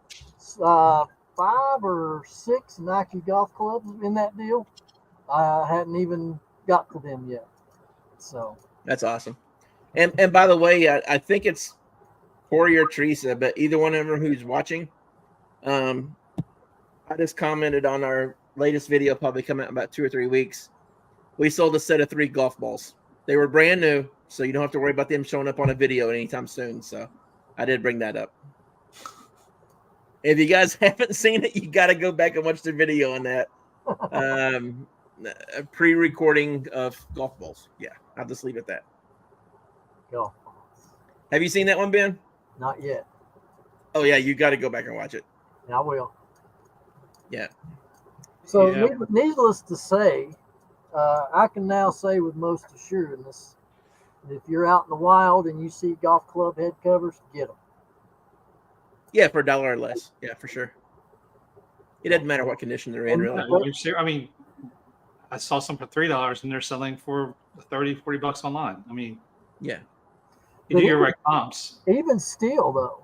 Yeah. 5 or 6 Nike golf clubs in that deal. I hadn't even got to them yet. So that's awesome. And by the way, I think it's Corey or Teresa, but either one of them who's watching, I just commented on our latest video, probably coming out in about 2 or 3 weeks. We sold a set of 3 golf balls. They were brand new, so you don't have to worry about them showing up on a video anytime soon. So I did bring that up. If you guys haven't seen it, you got to go back and watch the video on that. Pre-recording of golf balls. Yeah, I'll just leave it at that. golf. Have you seen that one, Ben? Not yet. Oh, yeah, you got to go back and watch it. I will. Yeah. So needless to say, I can now say with most assurance that if you're out in the wild and you see golf club head covers, get them. Yeah, for $1 or less. Yeah, for sure. It doesn't matter what condition they're in, really. I mean, I saw some for $3 and they're selling for 30, 40 bucks online. I mean, yeah. You do your right comps. Even still, though,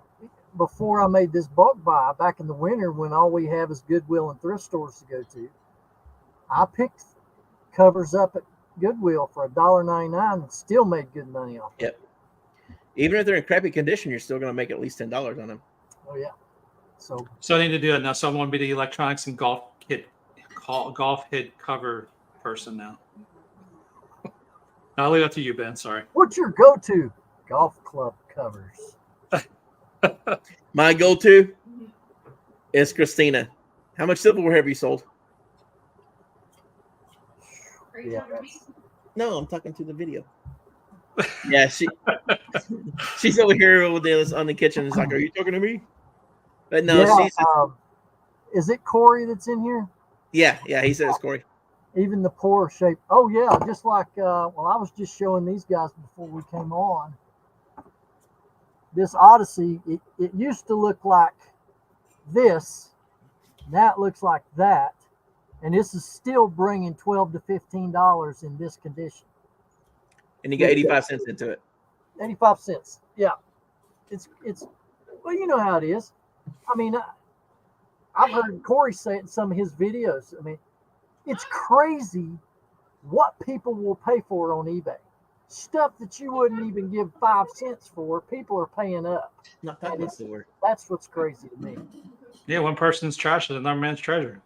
before I made this bulk buy back in the winter when all we have is Goodwill and thrift stores to go to, I picked covers up at Goodwill for $1.99 and still made good money off it. Yep. Even if they're in crappy condition, you're still going to make at least $10 on them. Oh, yeah. So I need to do it now. So I'm going to be the electronics and golf head cover person now. I'll leave that to you, Ben. Sorry. What's your go-to golf club covers? My go-to is Christina. How much silverware have you sold? Are you Yeah, talking to me? that's- No, I'm talking to the video. Yeah, she's over here with this on the kitchen. It's like, are you talking to me? But no, yeah. she's Is it Corey that's in here? yeah. He says Corey. Even the poor shape. Oh yeah, just like I was just showing these guys before we came on. This Odyssey, it used to look like this. Now it looks like that, and this is still bringing $12 to $15 in this condition. And you got 85 cents into it. 85 cents. Yeah, it's well, you know how it is. I mean, I've heard Corey say it in some of his videos. I mean, it's crazy what people will pay for on eBay. Stuff that you wouldn't even give 5 cents for, people are paying up. Not talking about silver. That's what's crazy to me. Yeah, one person's trash is another man's treasure.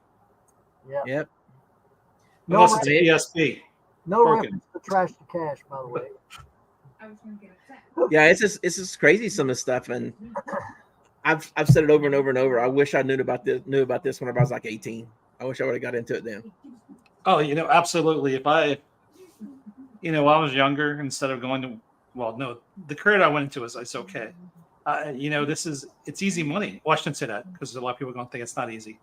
Yeah. Yep. No, Unless it's PSP. no broken. reference to trash to cash, by the way. I was going to get upset. Yeah, it's just crazy some of the stuff, and I've said it over and over and over. I wish I knew about this whenever I was like 18. I wish I would have got into it then. Oh, absolutely. If I was younger, instead of going to, well, no, the career I went into it's okay. It's easy money. Well, I shouldn't say that because a lot of people are going to think it's not easy.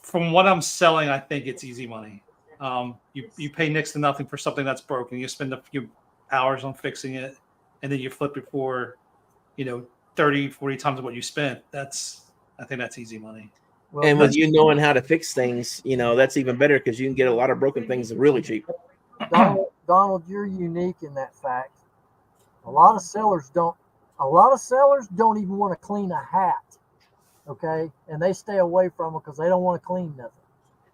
From what I'm selling, I think it's easy money. You pay next to nothing for something that's broken. You spend a few hours on fixing it, and then you flip it for, 30, 40 times what you spent. I think that's easy money. Well, And with you knowing how to fix things, that's even better because you can get a lot of broken things really cheap. Donald, you're unique in that fact. A lot of sellers don't even want to clean a hat. Okay, and they stay away from them because they don't want to clean nothing.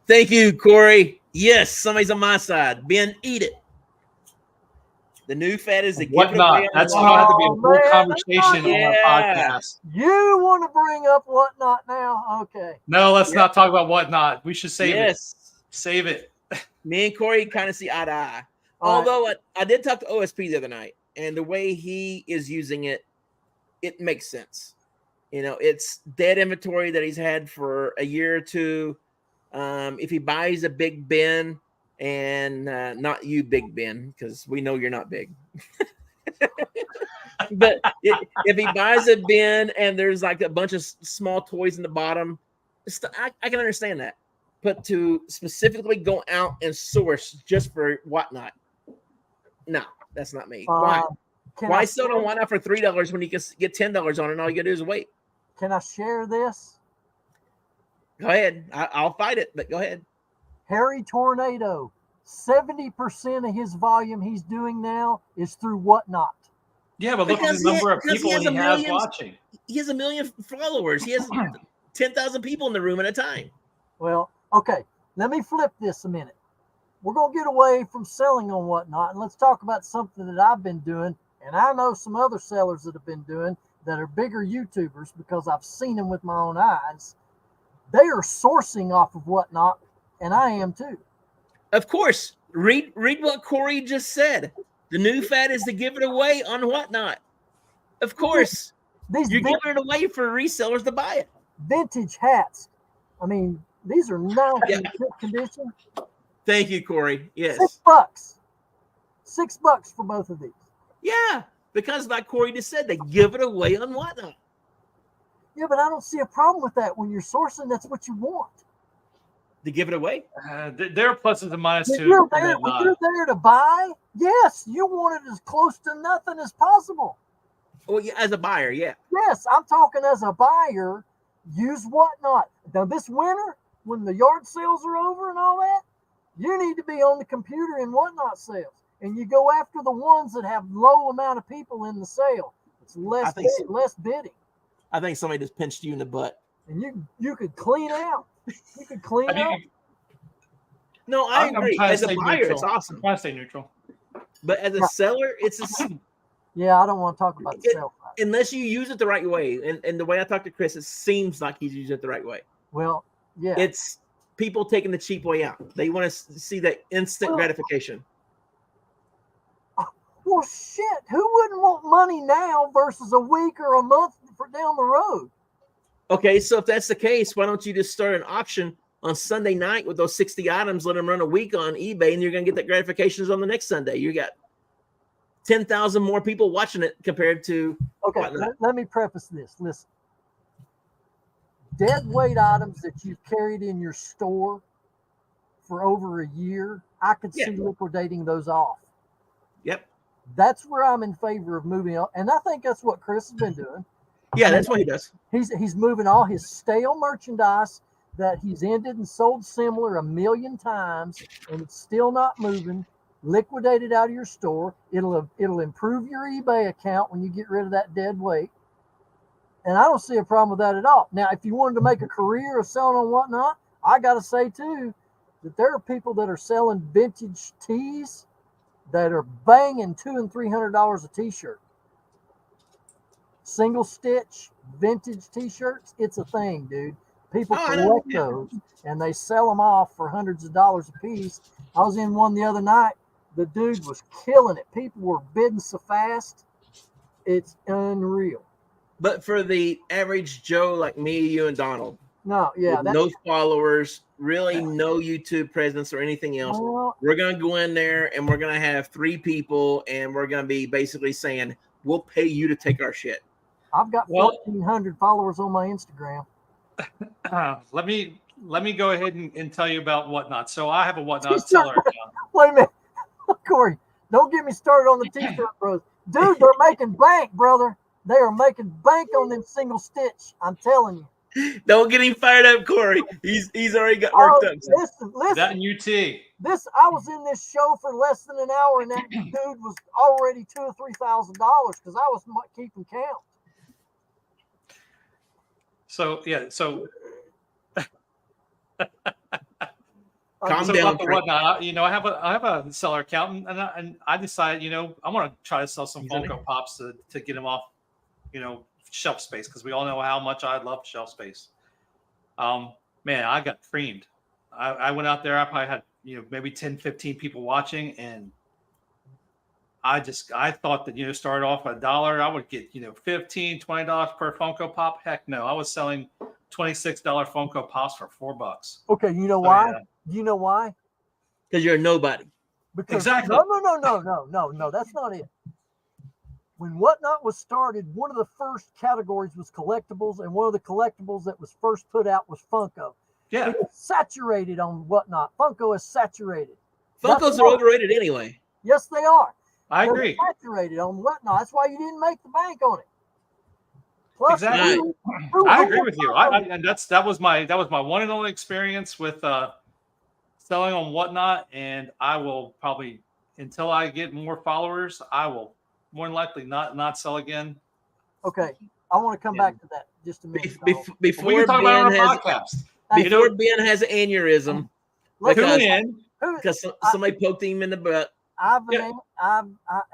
Thank you, Corey. Yes, somebody's on my side. Ben, eat it. The new fad is the Whatnot. That's going to have to be a Oh, full man, conversation on yeah. our podcast. You want to bring up whatnot now? Okay. No, let's not talk about whatnot. We should save it. Yes. Save it. Me and Corey kind of see eye to eye. All right. Although I did talk to OSP the other night, and the way he is using it, it makes sense. It's dead inventory that he's had for a year or two. If he buys a big bin, and not you, Big Ben, because we know you're not big. But if he buys a bin and there's like a bunch of small toys in the bottom, I can understand that. But to specifically go out and source just for whatnot, no, that's not me. Why? Why sell on whatnot for $3 when you can get $10 on it and all you gotta do is wait? Can I share this? Go ahead. I'll fight it, but go ahead. Harry Tornado, 70% of his volume he's doing now is through whatnot. Yeah, but look at Because the number of because he people has he a has million- watching. He has 1 million followers. He has 10,000 people in the room at a time. Well, okay, let me flip this a minute. We're going to get away from selling on whatnot, and let's talk about something that I've been doing, and I know some other sellers that have been doing that are bigger YouTubers because I've seen them with my own eyes. They are sourcing off of whatnot, and I am too. Of course. Read what Corey just said. The new fad is to give it away on whatnot. Of course. These You're giving it away for resellers to buy it. vintage hats. I mean, these are now in good condition. Thank you, Corey. Yes. $6. $6 for both of these. Yeah. Because like Corey just said, they give it away on whatnot. Yeah, but I don't see a problem with that. When you're sourcing, that's what you want. To give it away? There are pluses and minuses When to you're it. there to buy, yes, you want it as close to nothing as possible. Well, yeah, as a buyer, yeah. Yes, I'm talking as a buyer. Use whatnot. Now, this winter, when the yard sales are over and all that, you need to be on the computer in whatnot sales. And you go after the ones that have low amount of people in the sale. It's less bidding. I think somebody just pinched you in the butt. And you could clean out. You could clean out. No, I agree. trying to As a stay buyer, neutral. it's awesome. I'm trying to stay neutral. But as a seller, it's Yeah, I don't want to talk about the sale side. unless you use it the right way. And the way I talked to Chris, it seems like he's using it the right way. Well, yeah. It's people taking the cheap way out. They want to see that instant gratification. Well, shit, who wouldn't want money now versus a week or a month for down the road? Okay, so if that's the case, why don't you just start an auction on Sunday night with those 60 items, let them run a week on eBay, and you're going to get the gratifications on the next Sunday. You got 10,000 more people watching it compared to Okay, whatnot. let me preface this. Listen, dead weight items that you've carried in your store for over a year, I could see liquidating those off. Yep. That's where I'm in favor of moving on, and I think that's what Chris has been doing. Yeah, that's what he does. He's moving all his stale merchandise that he's ended and sold similar 1,000,000 times, and it's still not moving. Liquidate it out of your store. It'll improve your eBay account when you get rid of that dead weight. And I don't see a problem with that at all. Now, if you wanted to make a career of selling on whatnot, I got to say too that there are people that are selling vintage tees that are banging $200 and $300 a t-shirt. Single stitch vintage t-shirts, it's a thing, dude. People collect those and they sell them off for hundreds of dollars a piece. I was in one the other night. The dude was killing it. People were bidding so fast. It's unreal. But for the average Joe like me, you, and Donald, no followers, really no YouTube presence or anything else, we're going to go in there and we're going to have 3 people and we're going to be basically saying, we'll pay you to take our shit. I've got 1,400 followers on my Instagram. Let me go ahead and tell you about Whatnot. So I have a Whatnot seller account. Wait a minute. Corey, don't get me started on the t-shirt, bros. Dude, they're making bank, brother. They are making bank on them single stitch. I'm telling you. Don't get him fired up, Corey. He's already got worked up. Listen. That in UT. I was in this show for less than an hour, and that dude was already $2,000 or $3,000 because I was keeping count. So calm so down. Whatnot, I have a seller account, and I decided, I want to try to sell some Funko Pops to get them off, shelf space, because we all know how much I love shelf space. Man, I got creamed. I went out there. I probably had maybe 10, 15 people watching, and I thought that started off at $1, I would get $15, $20 per Funko Pop. Heck no, I was selling $26 Funko Pops for $4. Okay, you know why? You know why? Because you're a nobody. Exactly. No, that's not it. When Whatnot was started, one of the first categories was collectibles, and one of the collectibles that was first put out was Funko. Yeah. It was saturated on Whatnot. Funko is saturated. Funkos are overrated anyway. Yes, they are. I agree. Saturated on Whatnot. That's why you didn't make the bank on it. Plus, exactly. I agree with you. And that was my one and only experience with selling on Whatnot, and I will probably, until I get more followers, I will more than likely not sell again. Okay, I want to come back to that just a minute. Before Ben has an aneurysm because somebody poked him in the butt.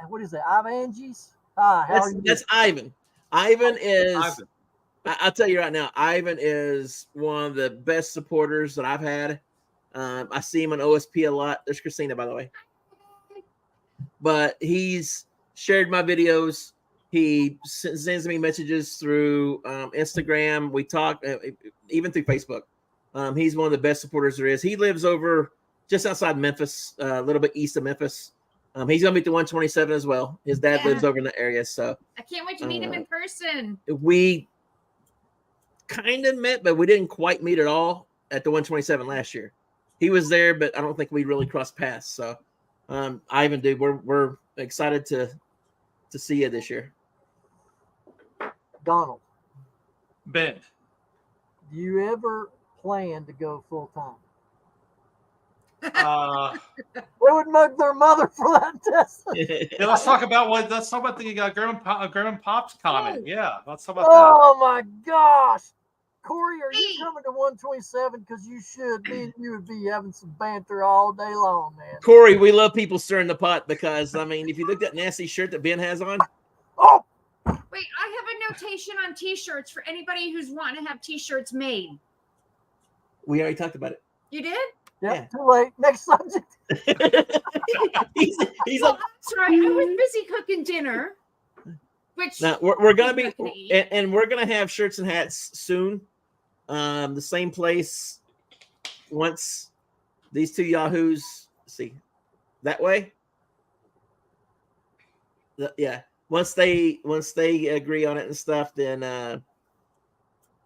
What is that? Ivan's? That's Ivan. Ivan is. I'll tell you right now. Ivan is one of the best supporters that I've had. I see him on OSP a lot. There's Christina, by the way. But he's shared my videos. He sends me messages through Instagram. We talk, even through Facebook. He's one of the best supporters there is. He lives over just outside Memphis, a little bit east of Memphis. He's going to be at the 127 as well. His dad lives over in the area. So I can't wait to meet him in person. We kind of met, but we didn't quite meet at all at the 127 last year. He was there, but I don't think we really crossed paths. So, Ivan, dude, we're excited to see you this year. Donald, Ben, do you ever plan to go full time? They would mug their mother for that test. Yeah, let's talk about the Grandma Pop's comment. Yeah, let's talk about that. My gosh. Corey, are you coming to 127? Because you should. Me and you would be having some banter all day long, man. Corey, we love people stirring the pot because, I mean, if you look at that nasty shirt that Ben has on. Oh! Wait, I have a notation on T-shirts for anybody who's wanting to have T-shirts made. We already talked about it. You did? Yeah, too late. Next subject. he's Oh, like, that's right. I was busy cooking dinner. Which now we're gonna I'm be, not gonna eat. and we're gonna have shirts and hats soon. The same place. Once these two yahoos see that way, yeah. Once they agree on it and stuff, then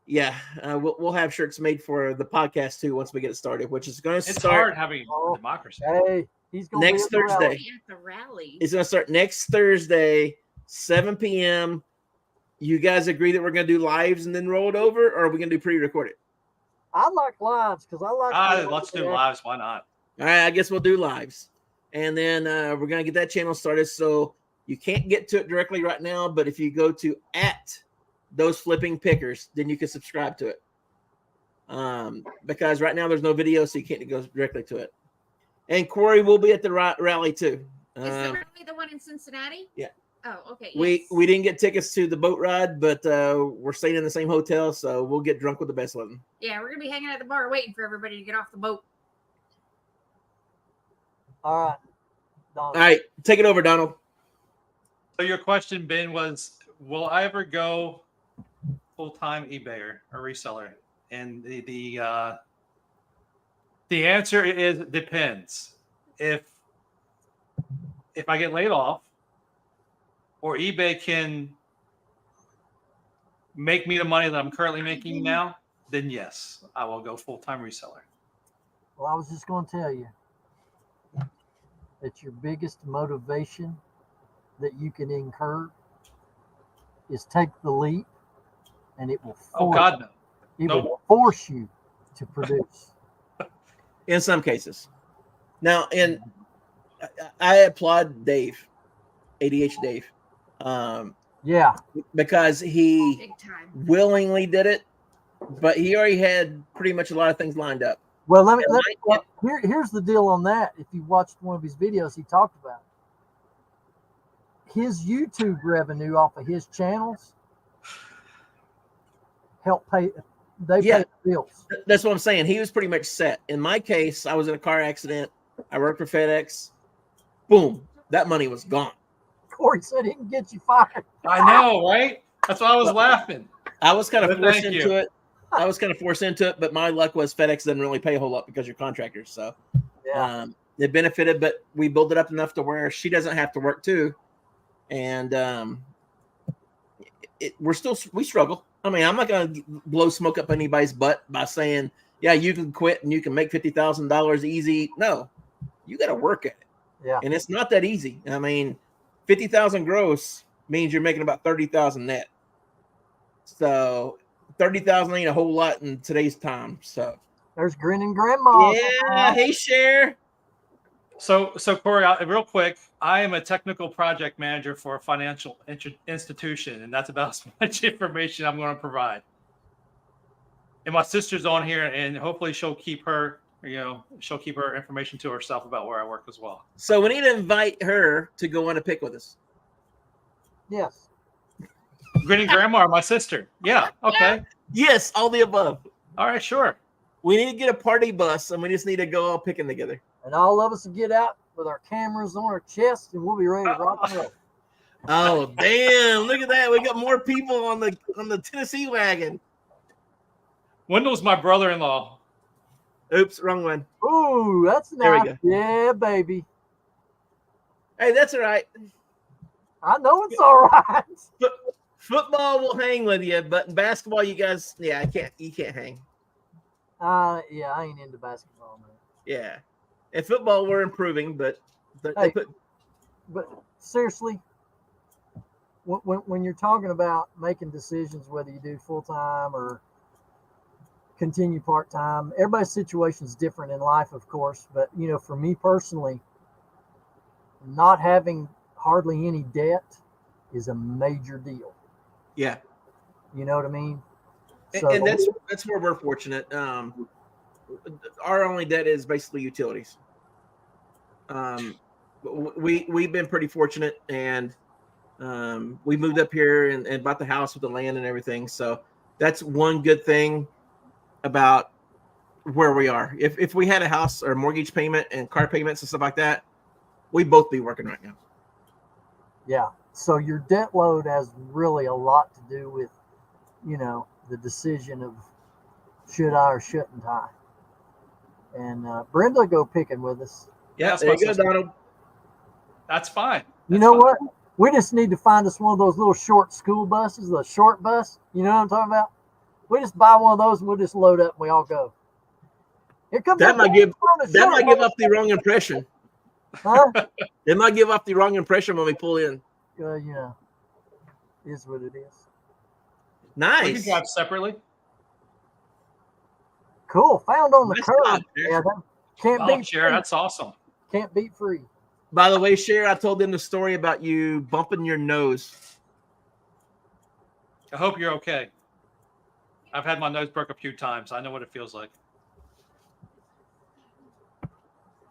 we'll have shirts made for the podcast too once we get it started, which is going to It's start hard having Oh, democracy. Hey, he's going to next be at the rally. Thursday. At the rally. It's going to start next Thursday, 7 p.m. You guys agree that we're going to do lives and then roll it over, or are we going to do pre-recorded? I like lives because I like. Let's do lives. Why not? All right, I guess we'll do lives, and then we're going to get that channel started. So you can't get to it directly right now, but if you go to @thoseflippingpickers, then you can subscribe to it. Because right now there's no video, so you can't go directly to it. And Corey will be at the rally too. Is the rally the one in Cincinnati? Yeah. Oh, okay. We yes. didn't get tickets to the boat ride, but we're staying in the same hotel, so we'll get drunk with the best of them. Yeah, we're gonna be hanging at the bar waiting for everybody to get off the boat. All right. Donald. All right, take it over, Donald. So your question, Ben, was, will I ever go full-time eBayer or reseller? And the answer is depends. If I get laid off, or eBay can make me the money that I'm currently making now, then yes, I will go full-time reseller. Well, I was just going to tell you that your biggest motivation that you can incur is take the leap, and it will force, Oh God, no. it Nope. will force you to produce. In some cases. Now, and I applaud Dave, ADH Dave, Yeah. because he Big time. willingly did it, but he already had pretty much a lot of things lined up. Well, here's the deal on that. If you watched one of his videos, he talked about it. His YouTube revenue off of his channels help pay. They pay the bills. That's what I'm saying. He was pretty much set. In my case, I was in a car accident. I worked for FedEx. Boom, that money was gone. Corey said he can get you fired. I know, right? That's why I was laughing. I was kind of But forced thank into you. it. I was kind of forced into it, but my luck was FedEx doesn't really pay a whole lot because you're contractors. So Yeah. it benefited, but we built it up enough to where she doesn't have to work too. And we struggle. I mean, I'm not going to blow smoke up anybody's butt by saying, yeah, you can quit and you can make $50,000 easy. No, you got to work at it. Yeah. And it's not that easy. I mean, 50,000 gross means you're making about 30,000 net. So 30,000 ain't a whole lot in today's time. So There's grinning grandma. yeah, hey Cher. So Corey, real quick, I am a technical project manager for a financial institution, and that's about as much information I'm going to provide. And my sister's on here, and hopefully she'll keep her information to herself about where I work as well. So we need to invite her to go on a pick with us. Yes. Grinning grandma, my sister. Yeah. Okay. Yes, all the above. All right. Sure. We need to get a party bus, and we just need to go all picking together. And all of us will get out with our cameras on our chest, and we'll be ready to rock and roll. Oh damn! Look at that. We got more people on the Tennessee wagon. Wendell's my brother-in-law. Oops, wrong one. Ooh, that's There we nice. Yeah, baby. Hey, that's all right. I know it's all right. Football will hang with you, but in basketball, you guys, you can't hang. Yeah, I ain't into basketball, man. Yeah, in football, we're improving, but Hey, but seriously, when you're talking about making decisions, whether you do full time or continue part time, everybody's situation is different in life, of course. But for me personally, not having hardly any debt is a major deal. yeah, You know what I mean? and that's where we're fortunate. Our only debt is basically utilities. We've been pretty fortunate, and we moved up here and bought the house with the land and everything. So that's one good thing about where we are. If we had a house or mortgage payment and car payments and stuff like that, we'd both be working right now. Yeah. So your debt load has really a lot to do with, the decision of should I or shouldn't I. And Brenda go picking with us. Yeah, That's there my you go, sister. Donald. That's fine. You That's know fine. what? We just need to find us one of those little short school buses, the short bus. You know what I'm talking about? We just buy one of those and we'll just load up and we all go. Here comes That our might dad give on the that short might give bus. off the wrong impression. Huh? It might give off the wrong impression when we pull in. Is what it is. We can Nice. drive separately. Cool. Found on the Nice curb. job, Cher. Yeah, that can't Oh, beat Cher, free. that's awesome. Can't beat free. By the way, Cher, I told them the story about you bumping your nose. I hope you're okay. I've had my nose broke a few times. I know what it feels like.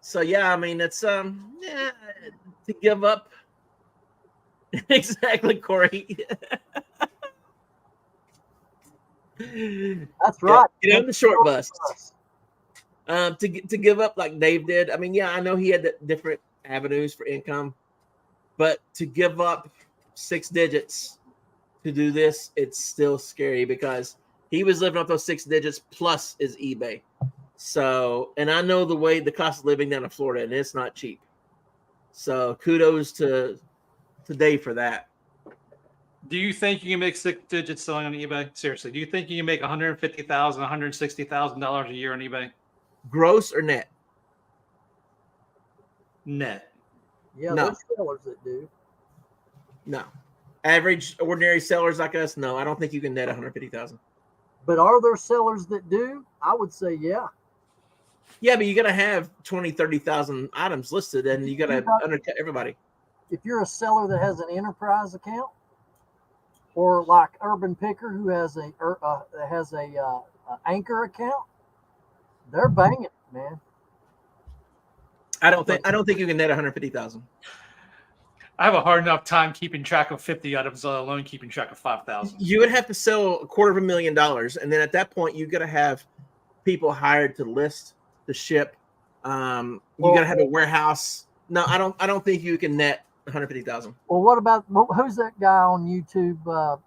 So yeah, I mean it's to give up. Exactly, Corey. That's right. Get on the short bus. To give up like Dave did. I mean, yeah, I know he had different avenues for income, but to give up 6 digits to do this, it's still scary because he was living off those 6 digits plus his eBay. So, and I know the cost of living down in Florida, and it's not cheap. So, kudos to Dave for that. Do you think you can make 6 digits selling on eBay? Seriously, do you think you can make $150,000, $160,000 a year on eBay? Gross or net? Net. Yeah, No. there's sellers that do. No. Average ordinary sellers like us, no, I don't think you can net 150,000. But are there sellers that do? I would say yeah. Yeah, but you got to have 20, 30,000 items listed, and you got to undercut everybody. If you're a seller that has an enterprise account, or like Urban Picker who has a anchor account, they're banging, man. I don't think you can net 150,000. I have a hard enough time keeping track of 50 items, let alone keeping track of 5,000. You would have to sell $250,000, and then at that point, you got to have people hired to list, to ship. You got to have a warehouse. No, I don't think you can net 150,000. Well, what about who's that guy on YouTube?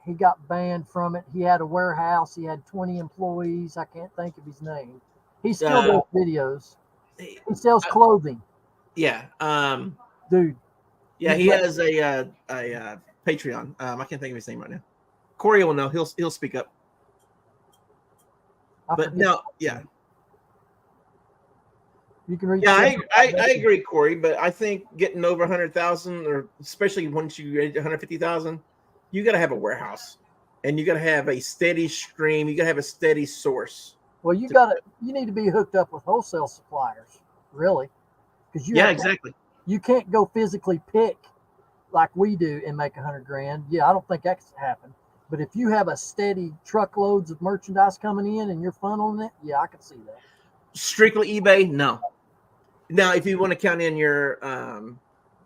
He got banned from it. He had a warehouse. He had 20 employees. I can't think of his name. He still does videos. He sells clothing. Yeah. Dude. Yeah, he has a Patreon. I can't think of his name right now. Corey will know. He'll speak up. But no, yeah. You can reach. Yeah, I agree, Corey. But I think getting over 100,000, or especially once you get 150,000, you got to have a warehouse, and you got to have a steady stream. You got to have a steady source. Well, you need to be hooked up with wholesale suppliers, really, because exactly. You can't go physically pick like we do and make $100,000. Yeah, I don't think that could happen. But if you have a steady truckloads of merchandise coming in and you're funneling it, yeah, I can see that. Strictly eBay, no. Now, if you want to count in your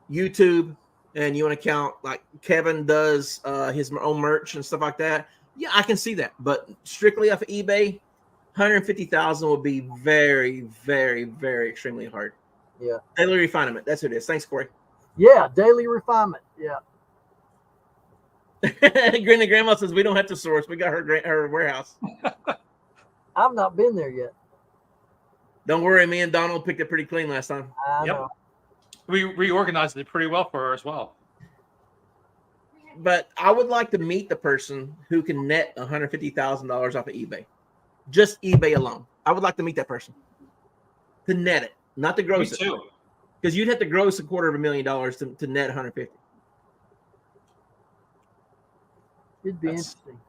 YouTube and you want to count like Kevin does his own merch and stuff like that, yeah, I can see that. But strictly off of eBay, 150,000 would be very, very, very extremely hard. Yeah. Daily refinement. That's what it is. Thanks, Corey. Yeah, daily refinement. Yeah. Granny Grandma says we don't have to source. We got her warehouse. I've not been there yet. Don't worry, me and Donald picked it pretty clean last time. I know. We reorganized it pretty well for her as well. But I would like to meet the person who can net $150,000 off of eBay. Just eBay alone. I would like to meet that person. To net it, not to gross it. Me too. Because you'd have to gross $250,000 to net 150. It'd be interesting.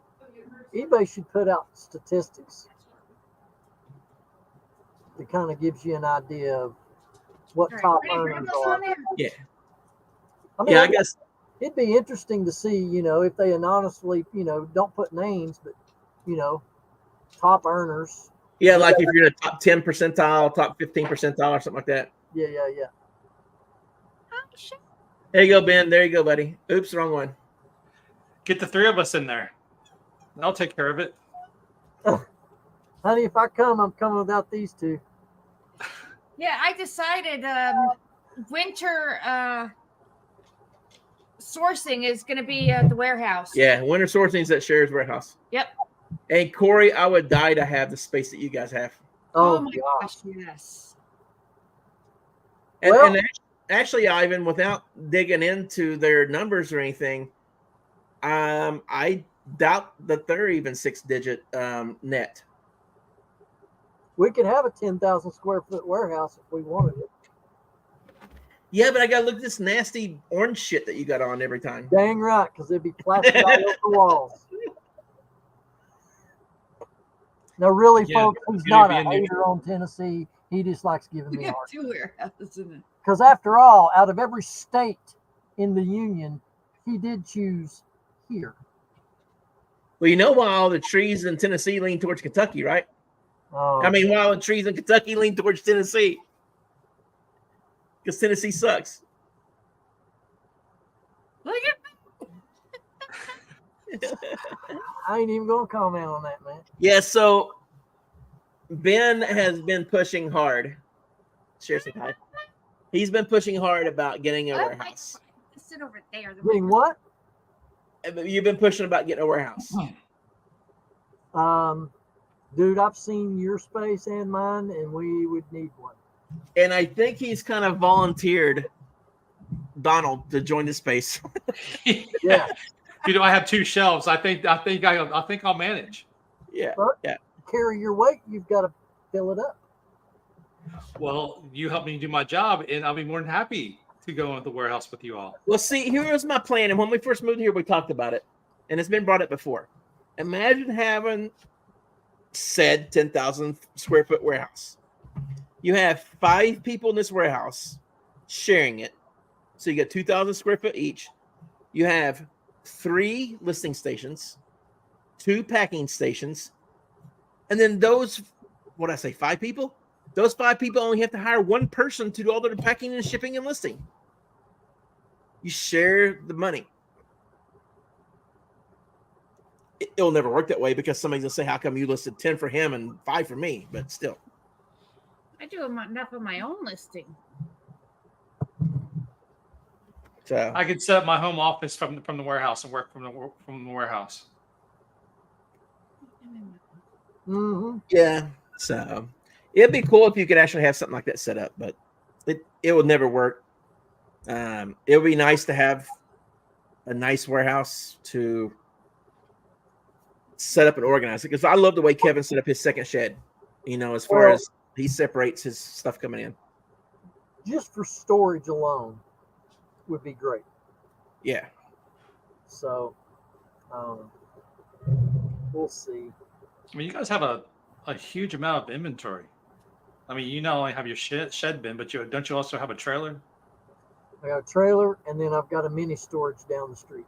eBay should put out statistics that kind of gives you an idea of what top earners are. Yeah. I mean, Yeah, I guess it'd be interesting to see, if they anonymously, don't put names, but, top earners. Yeah, like if you're in a top 10 percentile, top 15 percentile, or something like that. Yeah. There you go, Ben. There you go, buddy. Oops, wrong one. Get the 3 of us in there. I'll take care of it. Honey, if I come, I'm coming without these two. Yeah, I decided winter sourcing is going to be at the warehouse. Yeah, winter sourcing's at Sherry's warehouse. Yep. And Corey, I would die to have the space that you guys have. Oh my gosh, yes. And actually, Ivan, without digging into their numbers or anything, I doubt that they're even 6-digit net. We could have a 10,000 square foot warehouse if we wanted it. Yeah, but I gotta look at this nasty orange shit that you got on every time. Dang right, because it'd be plastered all over the walls. Now, really, folks, he's not a hater on Tennessee. He just likes giving me hard. Two warehouses in it. Because after all, out of every state in the union, he did choose here. Well, you know why all the trees in Tennessee lean towards Kentucky, right? I mean, why all the trees in Kentucky lean towards Tennessee? Because Tennessee sucks. Look at I ain't even going to comment on that, man. Yeah, so Ben has been pushing hard. Seriously, Ty. He's been pushing hard about getting a warehouse. Sit over there. Getting what? You've been pushing about getting a warehouse. Dude, I've seen your space and mine, and we would need one. And I think he's kind of volunteered Donald to join the space. Yeah. You know, I have 2 shelves. I think I'll manage. Yeah. But yeah. Carry your weight. You've got to fill it up. Well, you help me do my job, and I'll be more than happy to go into the warehouse with you all. Well, see, here was my plan. And when we first moved here, we talked about it. And it's been brought up before. Imagine having said 10,000 square foot warehouse. You have 5 people in this warehouse sharing it. So you get 2,000 square foot each. You have 3 listing stations, 2 packing stations. And then those, 5 people? Those 5 people only have to hire 1 person to do all their packing and shipping and listing. You share the money. It'll never work that way because somebody's going to say, how come you listed 10 for him and 5 for me? But still. I do enough of my own listing. So I could set up my home office from the warehouse and work from the warehouse. Mm-hmm. Yeah. So it'd be cool if you could actually have something like that set up, but it would never work. It would be nice to have a nice warehouse to set up and organize it, because I love the way Kevin set up his second shed. You know, as far as he separates his stuff coming in. Just for storage alone would be great. Yeah. So, we'll see. I mean, you guys have a huge amount of inventory. I mean, you not only have your shed bin, but don't you also have a trailer? I got a trailer, and then I've got a mini storage down the street.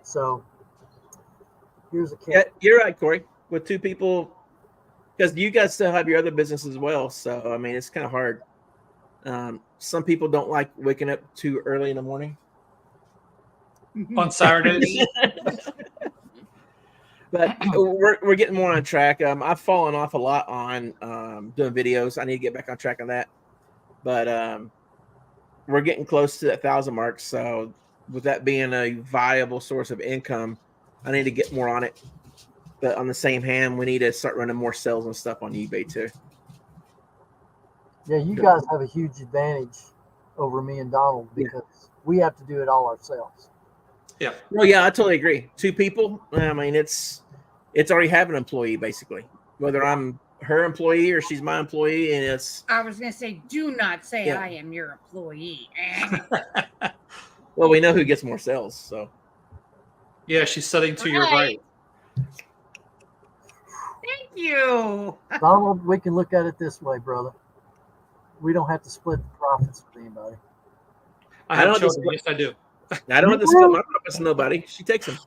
So, here's a cat. Yeah, you're right, Corey. With 2 people, because you guys still have your other business as well. So, I mean, it's kind of hard. Some people don't like waking up too early in the morning. On Saturdays. But we're getting more on track. I've fallen off a lot on doing videos. I need to get back on track on that. But we're getting close to that 1,000 mark. So with that being a viable source of income, I need to get more on it. But on the same hand, we need to start running more sales and stuff on eBay too. Yeah, you guys have a huge advantage over me and Donald because we have to do it all ourselves. Yeah. Well, yeah, I totally agree. 2 people. I mean, it's already have an employee basically, whether I'm her employee or she's my employee, and it's. I was going to say, do not say I am your employee. Well, we know who gets more sales, so. Yeah, she's sitting to your right. Thank you. Donald, we can look at it this way, brother. We don't have to split the profits with anybody. I have children. Yes, I do. I don't have to split my profits with nobody. She takes them.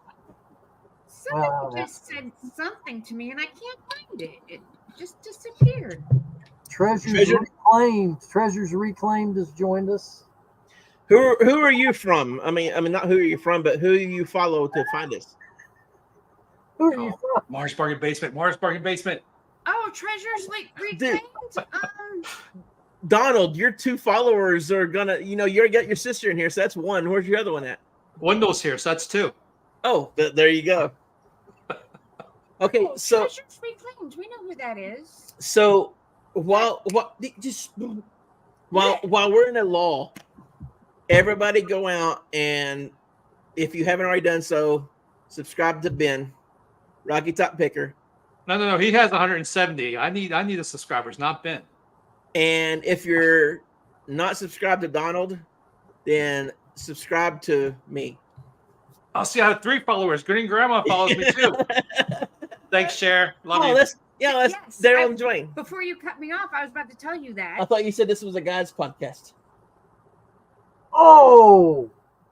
Somebody just said something to me, and I can't find it. It just disappeared. Treasures Reclaimed. Treasures Reclaimed has joined us. Who are you from? I mean, not who are you from, but who you follow to find us? Who are you from? Mars Bargain Basement. Mars Bargain Basement. Oh, treasures like reclaimed. Donald, your 2 followers are gonna, you got your sister in here, so that's 1. Where's your other one at? Wendell's here, so that's 2. Oh, there you go. Okay, so treasures reclaimed. We know who that is. so while we're in a lull, everybody go out and if you haven't already done so, subscribe to Ben, Rocky Top Picker. No. He has 170. I need the subscribers, not Ben. And if you're not subscribed to Donald, then subscribe to me. I'll see. I have 3 followers. Green Grandma follows me too. Thanks, Cher. Love you. That's Yes, Daryl and Dwayne. Before you cut me off, I was about to tell you that. I thought you said this was a guy's podcast. Oh,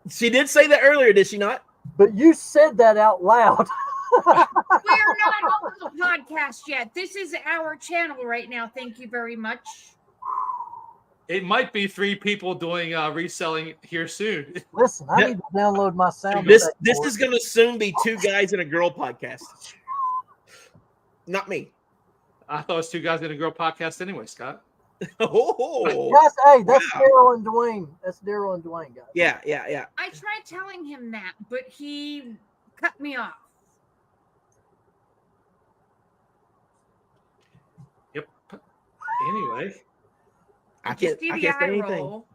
She did say that earlier, did she not? but you said that out loud. We're not on the podcast yet. This is our channel right now. Thank you very much. It might be 3 people doing reselling here soon. Listen, I need to download my sound. This effect for is it. going to soon be 2 guys and a girl podcast. Not me. I thought it was 2 guys in a girl podcast anyway, Scott. Oh, Hey, that's wow. Daryl and Dwayne. That's Daryl and Dwayne, guys. yeah. I tried telling him that, but he cut me off. Yep. Anyway. I Just can't do say the eye anything. roll.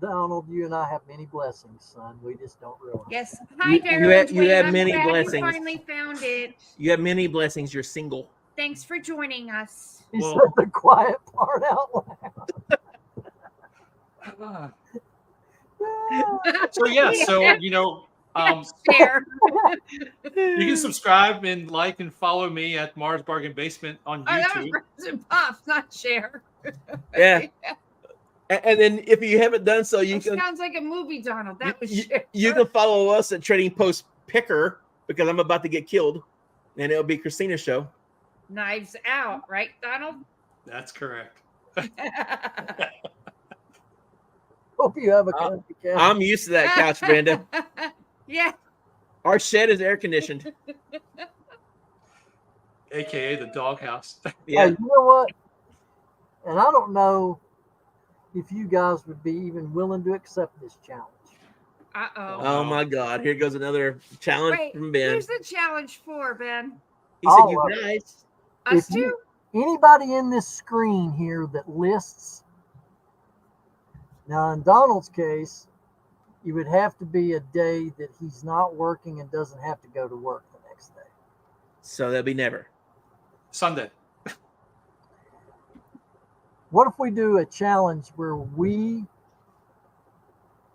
Donald, you and I have many blessings, son. We just don't realize. Yes. Hi, You Daryl. have- and you Dwayne. have I'm many glad blessings. You finally found it. You have many blessings. You're single. Thanks for joining us. He Well- said the quiet part out loud. So yeah, so Share. you can subscribe and like and follow me at Mars Bargain Basement on Oh, that was YouTube. Friends and Puff, not share. Yeah. And then if you haven't done so, you That can sounds like a movie, Donald. That was share. you can follow us at Trading Post Picker because I'm about to get killed, and it'll be Christina's show. Knives Out, right, Donald? That's correct. Hope you have a comfy couch. I'm used to that couch, Brenda. Yeah. Our shed is air conditioned. AKA the doghouse. Yeah. Hey, you know what? And I don't know if you guys would be even willing to accept this challenge. Uh-oh. Oh my God! Here goes another challenge Wait, from Ben. who's the challenge for, Ben? He said, All "You of it. guys." Us If you- two? Anybody in this screen here that lists, now in Donald's case, it would have to be a day that he's not working and doesn't have to go to work the next day. So that'll be never. Sunday. What if we do a challenge where we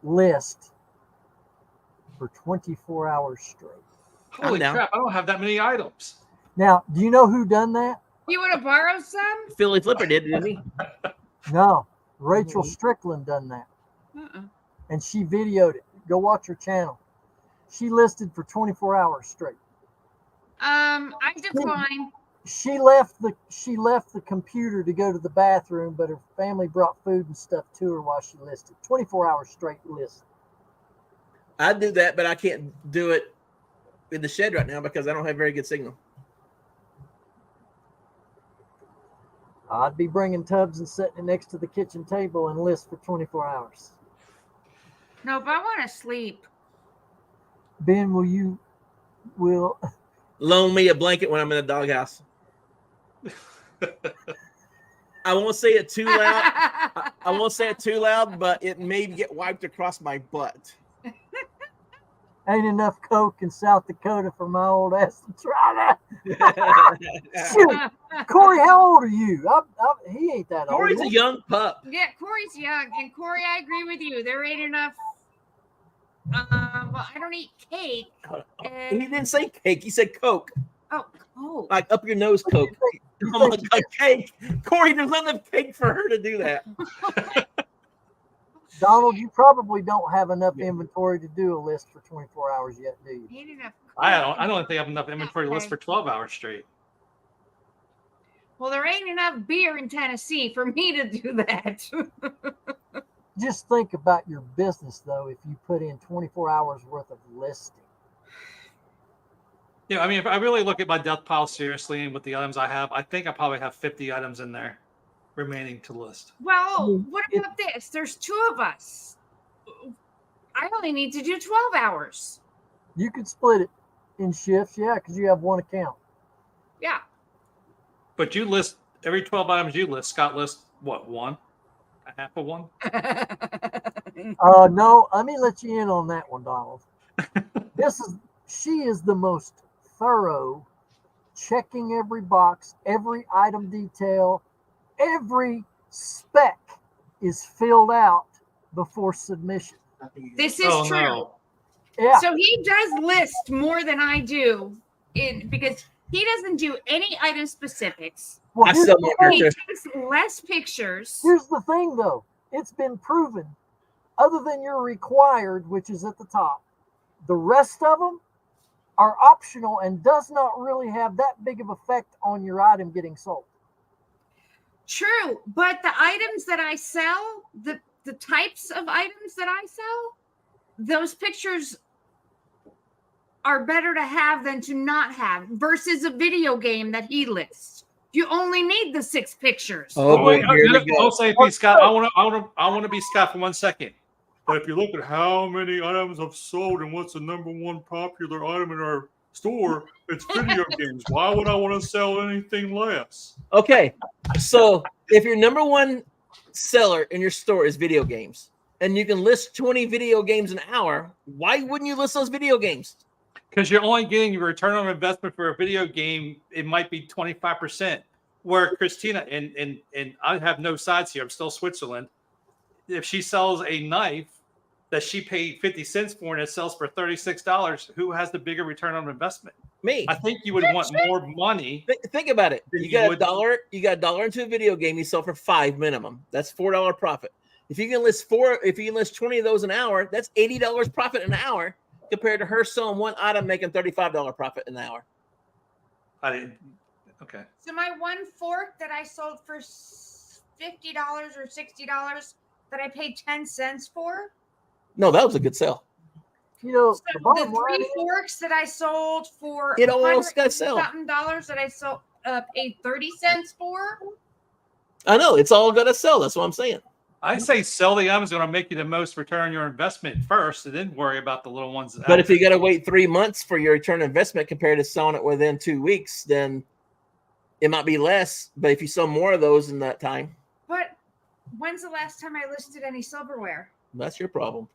list for 24 hours straight? Holy down. crap, I don't have that many items. Now, do you know who done that? You want to borrow some? Philly Flipper did, didn't he? No, Rachel Strickland done that. Uh-uh. And she videoed it. Go watch her channel. She listed for 24 hours straight. I decline. She left the computer to go to the bathroom, but her family brought food and stuff to her while she listed. 24 hours straight list. I'd do that, but I can't do it in the shed right now because I don't have very good signal. I'd be bringing tubs and setting it next to the kitchen table and list for 24 hours. No, but I want to sleep. Ben, will Loan me a blanket when I'm in the doghouse. I won't say it too loud. I won't say it too loud, but it may get wiped across my butt. ain't enough Coke in South Dakota for my old ass to try that. Shoot. Corey, how old are you? He ain't that old. Corey's a young pup. Yeah, Corey's young. And Corey, I agree with you. There ain't enough. Well, I don't eat cake. He didn't say cake. He said Coke. Oh, Coke. Like up your nose Coke. Oh my God, cake. Corey, there's not enough cake for her to do that. Donald, you probably don't have enough inventory to do a list for 24 hours yet, do you? Ain't enough Coke. I don't think I have enough inventory to list Okay. for 12 hours straight. Well, there ain't enough beer in Tennessee for me to do that. Just think about your business, though, if you put in 24 hours worth of listing. Yeah, I mean, if I really look at my death pile seriously and with the items I have, I think I probably have 50 items in there remaining to list. Well, what about this? There's 2 of us. I only need to do 12 hours. You could split it in shifts, yeah, because you have one account. Yeah. But you list every 12 items you list. Scott lists what, one? A half of one? No, let me let you in on that one, Donald. She is the most thorough, checking every box, every item detail, every spec is filled out before submission. This is true. No. Yeah. So he does list more than I do because he doesn't do any item specifics. Well, I still want He her to. takes less pictures. here's the thing, though. It's been proven, other than your required, which is at the top, the rest of them are optional and does not really have that big of effect on your item getting sold. True, but the items that I sell, the types of items that I sell, those pictures are better to have than to not have versus a video game that he lists. You only need the 6 pictures. Oh, boy, here we go. Don't say be Scott. I want to be Scott for 1 second. But if you look at how many items I've sold and what's the number one popular item in our store, it's video games. Why would I want to sell anything less? Okay, so if your number one seller in your store is video games, and you can list 20 video games an hour, why wouldn't you list those video games? Because you're only getting your return on investment for a video game. It might be 25%. Where Christina and I have no sides here. I'm still Switzerland. If she sells a knife that she paid 50 cents for and it sells for $36, who has the bigger return on investment? Me. I think you would want more money. Think about it. Then You got you a dollar. You got $1 into a video game. You sell for $5 minimum. That's $4 profit. If you can list 20 of those an hour, that's $80 profit an hour compared to her selling one item making $35 profit an hour. I didn't. Okay. So my one fork that I sold for $50 or $60 that I paid 10 cents for. No, that was a good sell. You know, So the the bottom line 3 is, forks that I sold for It almost got sell. something dollars that I sold paid 30 cents for. I know it's all gonna sell. That's what I'm saying. I say sell the items going to make you the most return on your investment first, and then worry about the little ones. But if you got to wait 3 months for your return on investment compared to selling it within 2 weeks, then it might be less. But if you sell more of those in that time, But when's the last time I listed any silverware? that's your problem.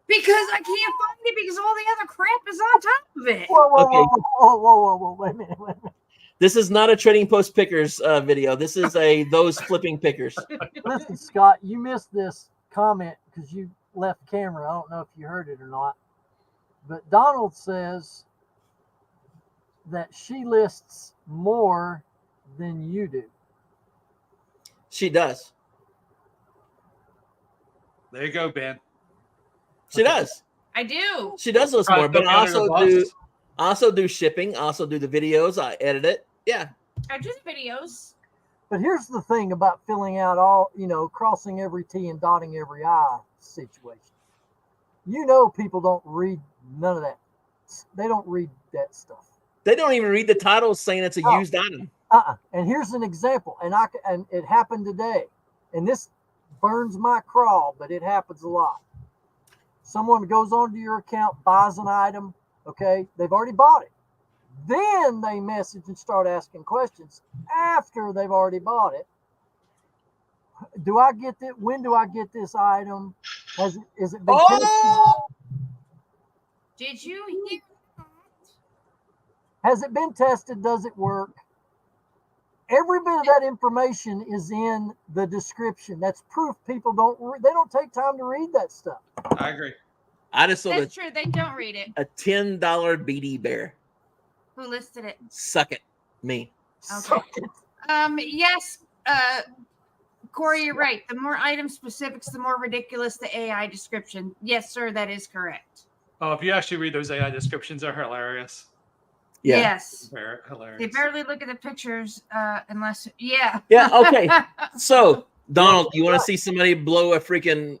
Because I can't find it because all the other crap is on top of it. whoa, wait a minute. This is not a trading post pickers video. This is those flipping pickers. Listen, Scott, you missed this comment because you left camera. I don't know if you heard it or not. But Donald says that she lists more than you do. She does. There you go, Ben. She does. I do. She does list more, but I also do. do shipping. I also do the videos. I edit it. Yeah. I do the videos. But here's the thing about filling out all, crossing every T and dotting every I situation. People don't read none of that. They don't read that stuff. They don't even read the titles saying it's a used item. And here's an example, and it happened today, and this burns my crawl, but it happens a lot. Someone goes onto your account, buys an item, okay? They've already bought it. Then they message and start asking questions after they've already bought it. Do I get that? When do I get this item? Is it been tested? Did you hear that? Has it been tested? Does it work? Every bit of that information is in the description. That's proof people they don't take time to read that stuff. I agree. I just sold That's true. They don't read it. a $10 BD bear. Who listed it? Suck it. Me. Okay. Yes, Corey, you're right. The more item specifics, the more ridiculous the AI description. Yes, sir, that is correct. Oh, if you actually read those AI descriptions, they're hilarious. Yeah. Yes. They're hilarious. They barely look at the pictures unless, yeah. Yeah. Okay. So, Donald, you want to see somebody blow a freaking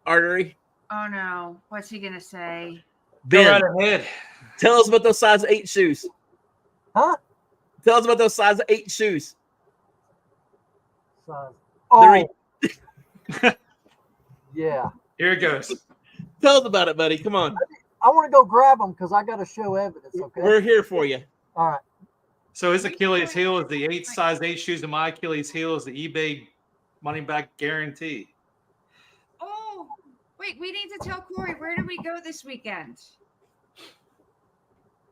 artery? Oh, no. What's he going to say? Go Ben, right ahead. tell us about those size 8 shoes. Huh? Tell us about those size 8 shoes. Size. They're Oh, yeah. Here it goes. Tell us about it, buddy. Come on. I want to go grab them because I got to show evidence. Okay. We're here for you. All right. So his Achilles heel is the size 8 shoes, and my Achilles heel is the eBay money back guarantee. Oh, wait, we need to tell Corey, where did we go this weekend?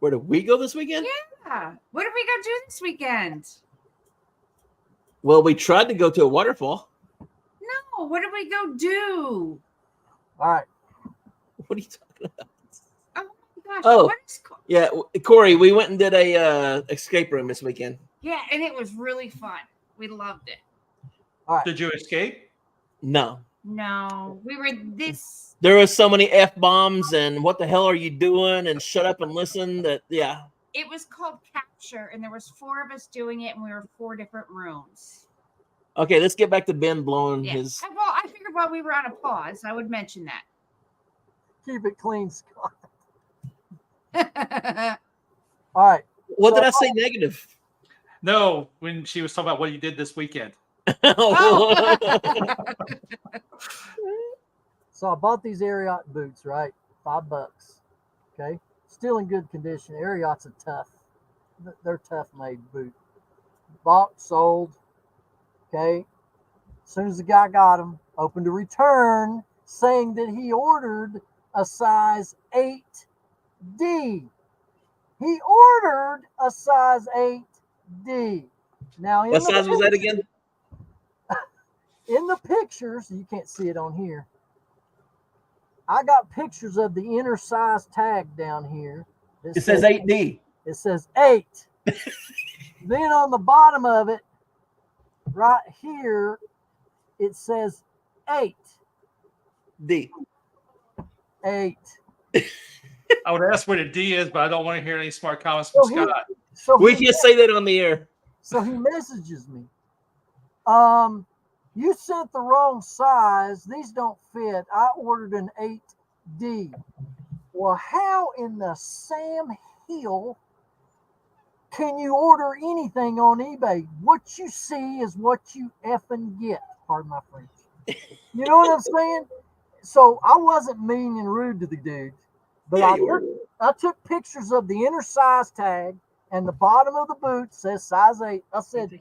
Where did we go this weekend? Yeah. What did we go do this weekend? Well, we tried to go to a waterfall. No, what did we go do? All right. What are you talking about? Oh my gosh. Oh. What is Yeah, Corey, we went and did a escape room this weekend. Yeah, and it was really fun. We loved it. All right. Did you escape? No. No, we were this. There was so many F-bombs and what the hell are you doing and shut up and listen that, yeah. It was called Capture, and there was 4 of us doing it, and we were 4 different rooms. Okay, let's get back to Ben blowing Yeah. his. Well, I figured while we were on a pause, I would mention Keep it clean, Scott. that. All right. What did I say negative? No, when she was talking about what you did this weekend. Oh. So I bought these Ariat boots, right? $5. Okay. Still in good condition. Ariat's they're tough made boot. Bought, sold. Okay. As soon as the guy got them, opened a return saying that he ordered a size 8D. He ordered a size 8D. Now, What size was that again? in the pictures, you can't see it on here. I got pictures of the inner size tag down here. It says 8D. It says 8. Then on the bottom of it, right here, it says 8. D. 8. I would ask where the D is, but I don't want to hear any smart comments from Scott. We can say that on the air. So he messages me. You sent the wrong size. These don't fit. I ordered an 8D. Well, how in the Sam Hill can you order anything on eBay? What you see is what you effing get. Pardon my French. You know what I'm saying? So I wasn't mean and rude to the dude, but Yeah, I took pictures of the inner size tag and the bottom of the boot says size 8. I said,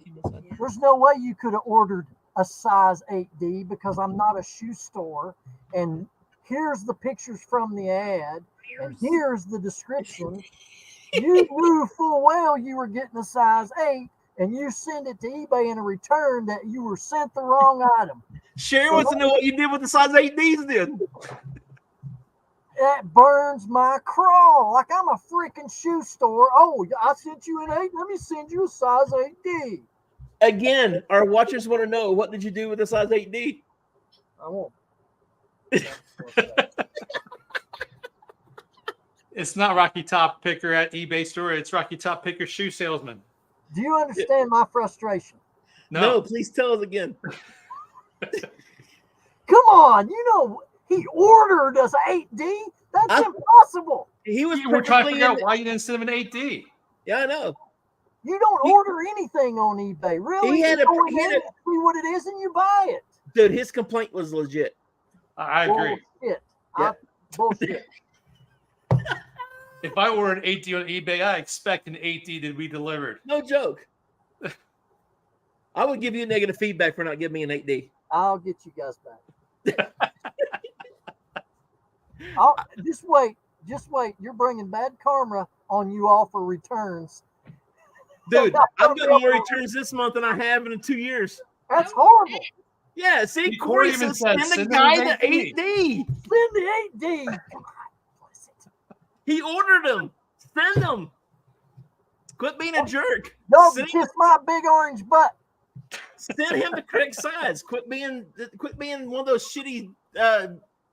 there's no way you could have ordered a size 8D because I'm not a shoe store. And here's the pictures from the ad. And here's the description. You knew full well you were getting a size 8, and you send it to eBay in a return that you were sent the wrong item. Sherry wants to know what you did with the size 8Ds then. That burns my craw. Like I'm a freaking shoe store. Oh, I sent you an 8. Let me send you a size 8D. Again, our watchers want to know, what did you do with the size 8D? I won't. It's not Rocky Top Picker at eBay store. It's Rocky Top Picker shoe salesman. Do you understand my frustration? No, please tell us again. Come on. You know, he ordered us 8D. That's impossible. He was. We're trying to figure out why you didn't send him an 8D. Yeah, I know. You don't order anything on eBay. Really? He had you a- go in, see what it is and you buy it. Dude, his complaint was legit. I agree. Bullshit. Yeah. Bullshit. If I order an 8D on eBay, I expect an 8D to be delivered. No joke. I would give you negative feedback for not giving me an 8D. I'll get you guys back. Just wait. You're bringing bad karma on you all for returns. Dude, I've got more returns this month than I have in 2 years. That's horrible. Yeah, see, Corey Corey even says said, send the send guy him the an 8D. Send the 8D. God bless it. He ordered them. Send them. Quit being a jerk. Y'all Send, kiss my big orange butt. send him the correct size. Quit being one of those shitty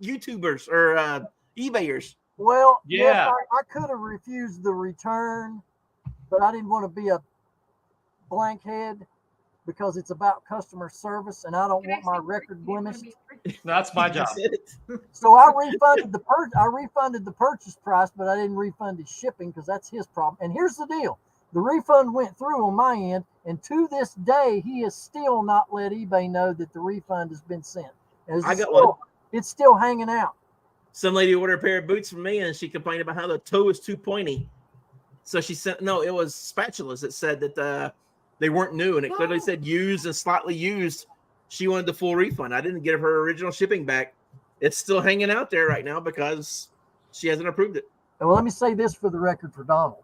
YouTubers or eBayers. Well, Yeah. yes, I could have refused the return, but I didn't want to be a blank head because it's about customer service, and I don't want my record blemished. That's my job. That's it. So I refunded the purchase price, but I didn't refund his shipping because that's his problem. And here's the deal: the refund went through on my end, and to this day, he has still not let eBay know that the refund has been sent. I got one. It's still hanging out. Some lady ordered a pair of boots from me, and she complained about how the toe was too pointy. So she sent it was spatulas that said that they weren't new, and it clearly said used and slightly used. She wanted the full refund. I didn't give her original shipping back. It's still hanging out there right now because she hasn't approved it. Well, let me say this for the record for Donald.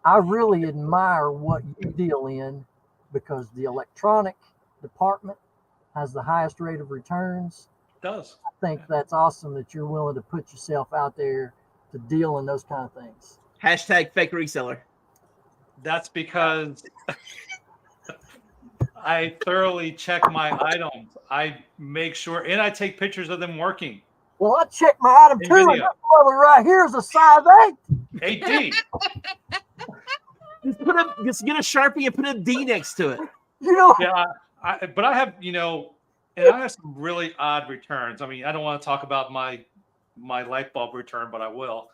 I really admire what you deal in because the electronic department has the highest rate of returns. It does. I think that's awesome that you're willing to put yourself out there to deal in those kind of things. Hashtag fake reseller. That's because I thoroughly check my items. I make sure, and I take pictures of them working. Well, I checked my item too, and that brother right here is a size 8. 8D. Just get a Sharpie and put a D next to it. You know, Yeah, but I have, and I have some really odd returns. I mean, I don't want to talk about my light bulb return, but I will.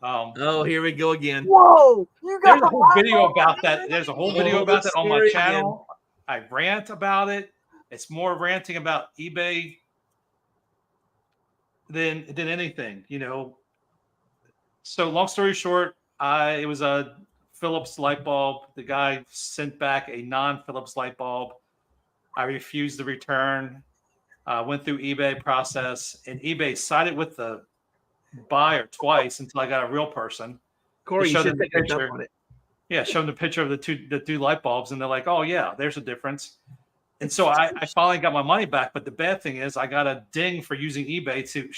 Oh, here we go again. whoa! You got There's a whole video about that. There's a whole video about that on my channel. I rant about it. It's more ranting about eBay than anything, So long story short, it was a Philips light bulb. The guy sent back a non-Philips light bulb. I refused the return. Went through eBay process, and eBay sided with the buyer twice until I got a real person. Corey, you should pick up on it. Yeah, show them the picture of the two light bulbs, and they're like, "Oh yeah, there's a difference." And so I finally got my money back. But the bad thing is, I got a ding for using eBay to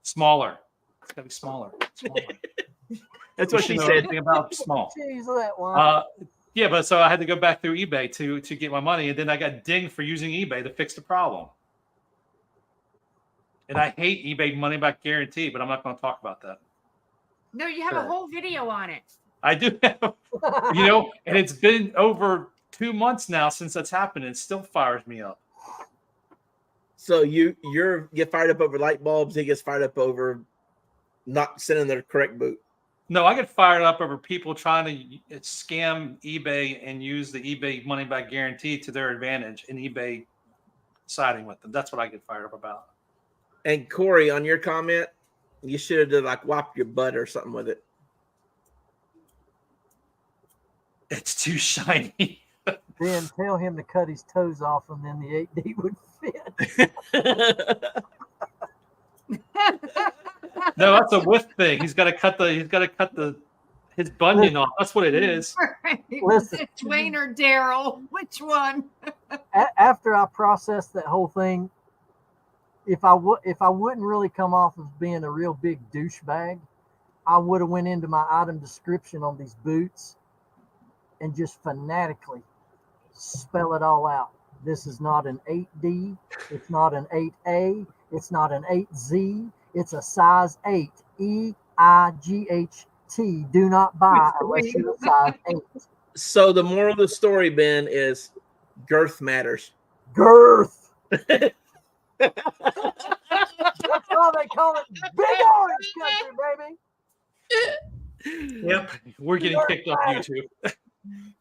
smaller. It's gotta be smaller. That's what she said. About small. Jeez, that one. Yeah, but so I had to go back through eBay to get my money, and then I got dinged for using eBay to fix the problem. And I hate eBay money back guarantee, but I'm not going to talk about that. No, you have a whole video on it. I do have, and it's been over 2 months now since that's happened, and it still fires me up. So you get fired up over light bulbs. He gets fired up over not sending the correct boot. No, I get fired up over people trying to scam eBay and use the eBay money back guarantee to their advantage, and eBay siding with them. That's what I get fired up about. And Corey, on your comment, you should have done like whop your butt or something with it. It's too shiny. Then tell him to cut his toes off, and then the 8D would fit. No, that's a width thing. He's got to cut his bunion off. That's what it is. Right. Listen, Dwayne or Daryl, which one? After I processed that whole thing, if I wouldn't really come off as being a real big douchebag, I would have went into my item description on these boots and just fanatically spell it all out. This is not an 8D. It's not an 8A. It's not an 8Z. It's a size 8. EIGHT. Do not buy unless you're a size 8. So the moral of the story, Ben, is girth matters. Girth. That's why they call it Big Orange Country, baby. Yep, we're getting kicked off YouTube.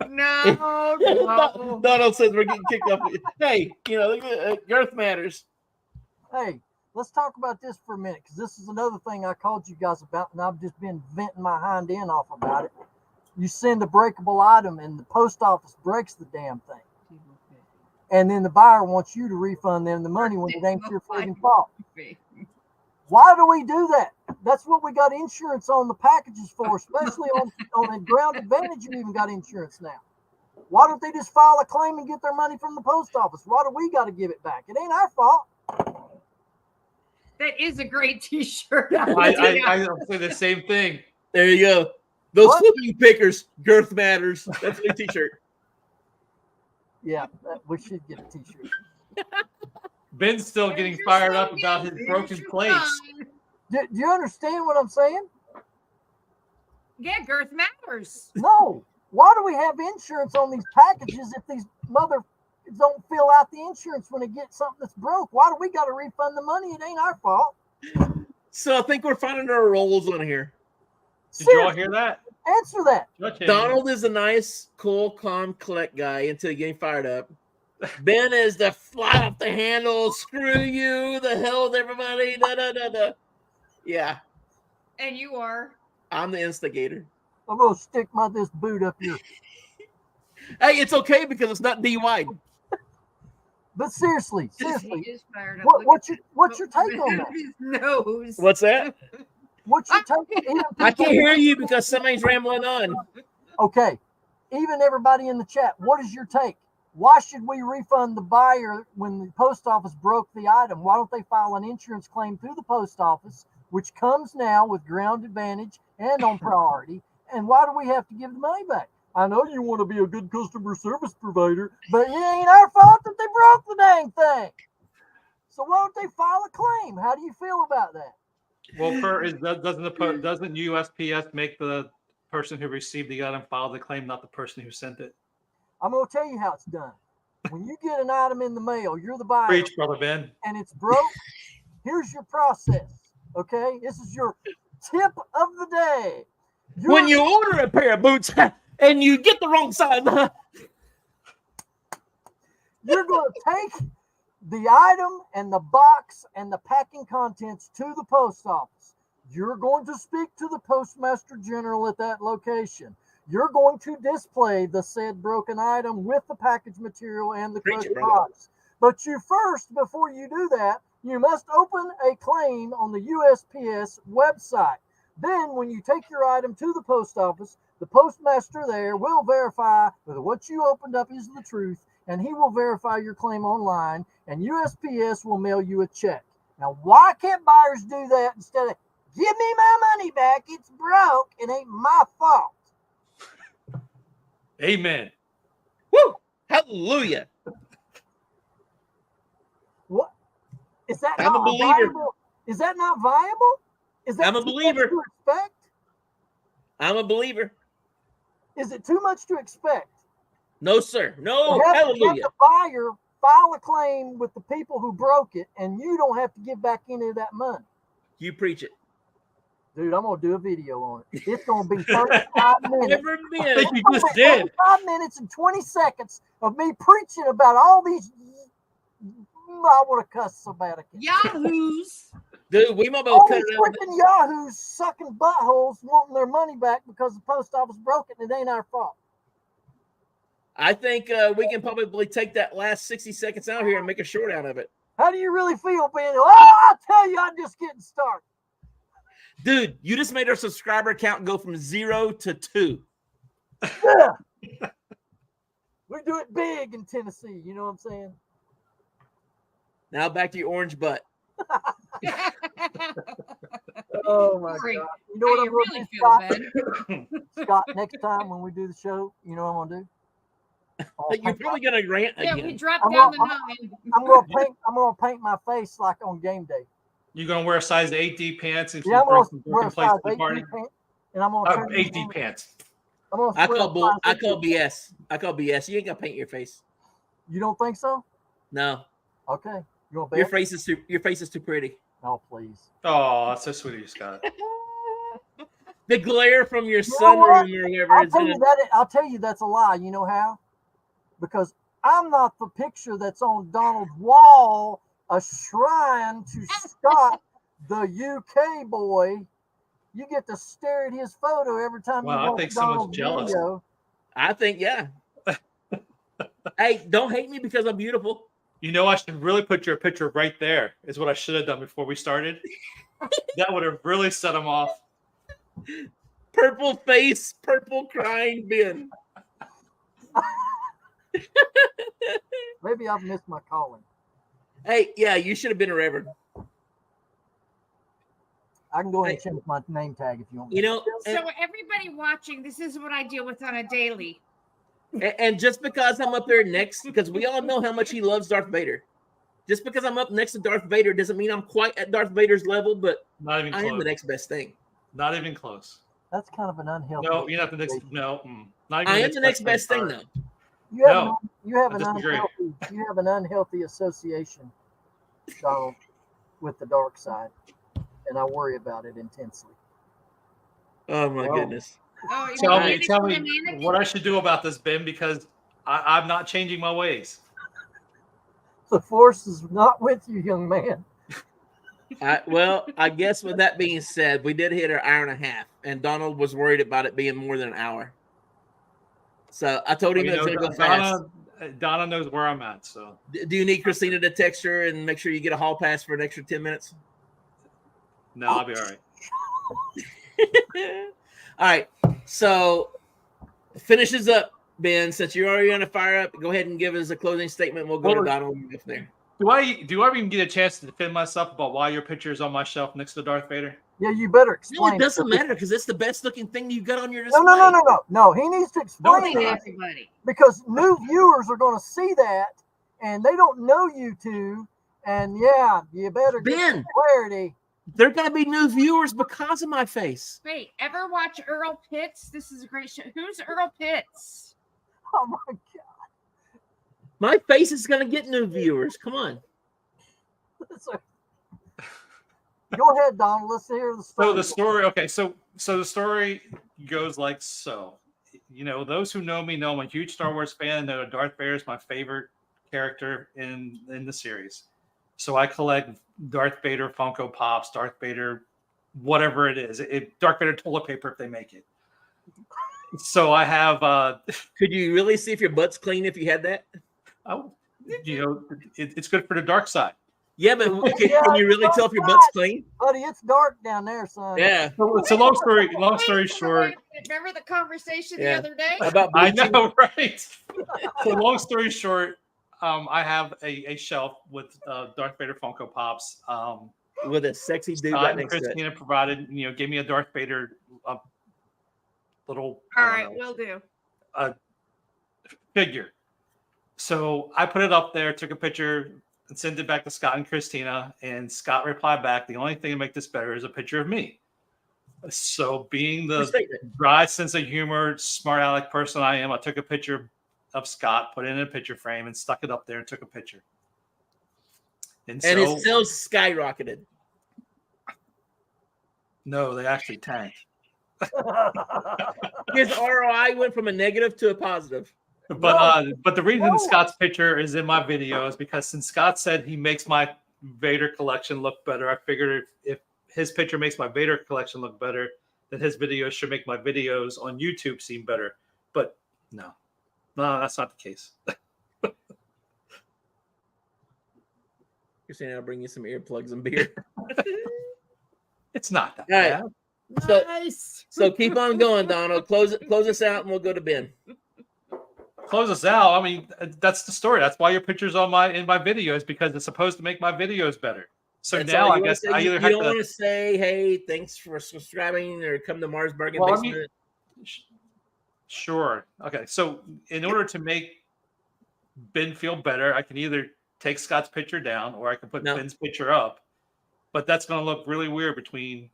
No. Donald says we're getting kicked off. Hey, girth matters. Hey, let's talk about this for a minute, because this is another thing I called you guys about, and I've just been venting my hind end off about it. You send a breakable item, and the post office breaks the damn thing. And then the buyer wants you to refund them the money when it ain't your friggin' fault. Why do we do that? That's what we got insurance on the packages for, especially on a Ground Advantage. You even got insurance now. Why don't they just file a claim and get their money from the post office? Why do we got to give it back? It ain't our fault. That is a great T-shirt. I say the same thing. There you go. Those flipping pickers, girth matters. That's a new T-shirt. Yeah, we should get a T-shirt. Ben's still getting fired up about his broken plates. Do you understand what I'm saying? Yeah, girth matters. No. Why do we have insurance on these packages if these package don't fill out the insurance when it gets something that's broke? Why do we got to refund the money? It ain't our fault. So I think we're finding our roles on here. Did you all hear that? Answer that. Donald is a nice, cool, calm, collect guy until getting fired up. Ben is the fly off the handle, screw you, the hell with everybody, da da da da. Yeah. And you are. I'm the instigator. I'm gonna stick this boot up here. Hey, it's okay because it's not DUI. But seriously, He is fired up. what's your take on that? His nose. What's that? What's your take? I can't hear you because somebody's rambling on. Okay, even everybody in the chat, what is your take? Why should we refund the buyer when the post office broke the item? Why don't they file an insurance claim through the post office, which comes now with ground advantage and on priority? And why do we have to give the money back? I know you want to be a good customer service provider, but it ain't our fault that they broke the dang thing. So why don't they file a claim? How do you feel about that? Well, doesn't USPS make the person who received the item file the claim, not the person who sent it? I'm going to tell you how it's done. When you get an item in the mail, you're the buyer. Preach, Brother Ben. And it's broke. Here's your process. Okay, this is your tip of the day. When you order a pair of boots and you get the wrong size, you're going to take the item and the box and the packing contents to the post office. You're going to speak to the postmaster general at that location. You're going to display the said broken item with the package material and the crushed box. But you first, before you do that, you must open a claim on the USPS website. Then when you take your item to the post office, the postmaster there will verify whether what you opened up is the truth, and he will verify your claim online, and USPS will mail you a check. Now, why can't buyers do that instead of, give me my money back, it's broke, it ain't my fault? Amen. Woo! Hallelujah. What? Is that I'm not a believer. viable? Is that not viable? Is that I'm a too believer. much to expect? I'm a believer. Is it too much to expect? No, sir. No, You have to hallelujah. get the buyer file a claim with the people who broke it, and you don't have to give back any of that money. You preach it. Dude, I'm gonna do a video on it. It's gonna be 35 minutes. Never I think been. you just did. 35 minutes and 20 seconds of me preaching about all these. I want to cuss so bad I can't. Yahoos. Dude, we might be able All to cut these it out. freaking yahoos sucking buttholes wanting their money back because the post office broke it and it ain't our fault. I think we can probably take that last 60 seconds out here and make a short out of it. How do you really feel, Ben? Oh, I'll tell you, I'm just getting started. Dude, you just made our subscriber count go from 0 to 2. Yeah. We do it big in Tennessee. You know what I'm saying? Now back to your orange butt. Oh my Great. God! You know what How I'm you going really to do, feel, Scott? Ben? Scott, next time when we do the show, you know what I'm going to do? You're probably gonna rant Yeah, again. we dropped I'm down gonna- the 9. I'm gonna paint my face like on game day. You're gonna wear size 8D pants and Yeah, I'm bring gonna some wear broken a plates size to the 8D party? pants, and I'm gonna turn 8D pants. I'm gonna I swear call a size I 8D. call BS. I call BS. You ain't gonna paint your face. You don't think so? No, Okay. You want to your bet? face is too pretty. Oh, please. Oh, that's so sweet of you, Scott. The glare from your You know what? sunroom or whatever is gonna. I'll tell you that's a lie. You know how? Because I'm not the picture that's on Donald's wall, a shrine to Scott, the UK boy. You get to stare at his photo every time Wow, I you watch think someone's Donald's jealous. video. I think yeah. Hey, don't hate me because I'm beautiful. You know, I should really put your picture right there, is what I should have done before we started. That would have really set him off. Purple face, purple crying Ben. Maybe I've missed my calling. Hey, yeah, you should have been a reverend. I can go ahead and change my name tag if you want. You know, So everybody watching, this is what I deal with on a daily. and just because I'm up there next, because we all know how much he loves Darth Vader. Just because I'm up next to Darth Vader doesn't mean I'm quite at Darth Vader's level, but Not even I am the close. next best thing. Not even close. That's kind of an unhealthy. No, you're not the next. No, not even I am the next best thing, though. You have No, I an disagree. unhealthy association, Donald, with the dark side, and I worry about it intensely. Oh my Well, goodness. Oh, you Tell mean me manic? what I should do about this, Ben, because I'm not changing my ways. The force is not with you, young man. Well, I guess with that being said, we did hit an hour and a half, and Donald was worried about it being more than an hour. So I told him Well, it was going to go fast. Donna knows where I'm at. So Do you need Christina to text her and make sure you get a hall pass for an extra 10 minutes? no, I'll be all right. All right. So finishes up, Ben. Since you're already on the fire up, go ahead and give us a closing statement. We'll go to Donald from there. Do I even get a chance to defend myself about why your picture is on my shelf next to Darth Vader? Yeah, you better No, explain. it doesn't matter because it's the best looking thing you got on your display. No. He needs to explain Hey, it everybody. because new viewers are going to see that and they don't know you two. And yeah, you better get some clarity. They're going to be new viewers because of my face. Wait, ever watch Earl Pitts? This is a great show. Who's Earl Pitts? Oh my God. My face is going to get new viewers. Come on. Go ahead, Donald. Let's hear the story. So the story, okay. So the story goes like so. You know, those who know me know I'm a huge Star Wars fan. Know Darth Vader is my favorite character in the series. So I collect Darth Vader Funko Pops, Darth Vader, whatever it is. Darth Vader toilet paper if they make it. So I have. Could you really see if your butt's clean if you had that? Oh, you know, it's good for the dark side. Yeah, but can you really tell if your butt's clean? Buddy, it's dark down there, son. Yeah. So long story short. Remember the conversation the Yeah. other day? About I bleaching? know, right? So long story short, I have a shelf with Darth Vader Funko Pops. With a sexy dude Scott right and next to it. Christina provided, gave me a Darth Vader little All right, will do. figure. So I put it up there, took a picture, and sent it back to Scott and Christina. And Scott replied back, "The only thing to make this better is a picture of me." So being the dry sense of humor, smart aleck person I am, I took a picture of Scott, put it in a picture frame, and stuck it up there and took a picture. And his sales skyrocketed. No, they actually tanked. His ROI went from a negative to a positive. But the reason Scott's picture is in my video is because since Scott said he makes my Vader collection look better, I figured if his picture makes my Vader collection look better, then his videos should make my videos on YouTube seem better. But no, that's not the case. You're saying I'll bring you some earplugs and beer. It's not that bad. Nice. So keep on going, Donald. Close us out, and we'll go to Ben. Close us out. I mean, that's the story. That's why your picture's in my videos, because it's supposed to make my videes better. So That's now all I you guess wanna say? I either you have don't to want to say, "Hey, thanks for subscribing," or "Come to Mars Bargain Basement." Sure. Okay. So in order to make Ben feel better, I can either take Scott's picture down or I can put Ben's picture up. But that's going to look really weird between.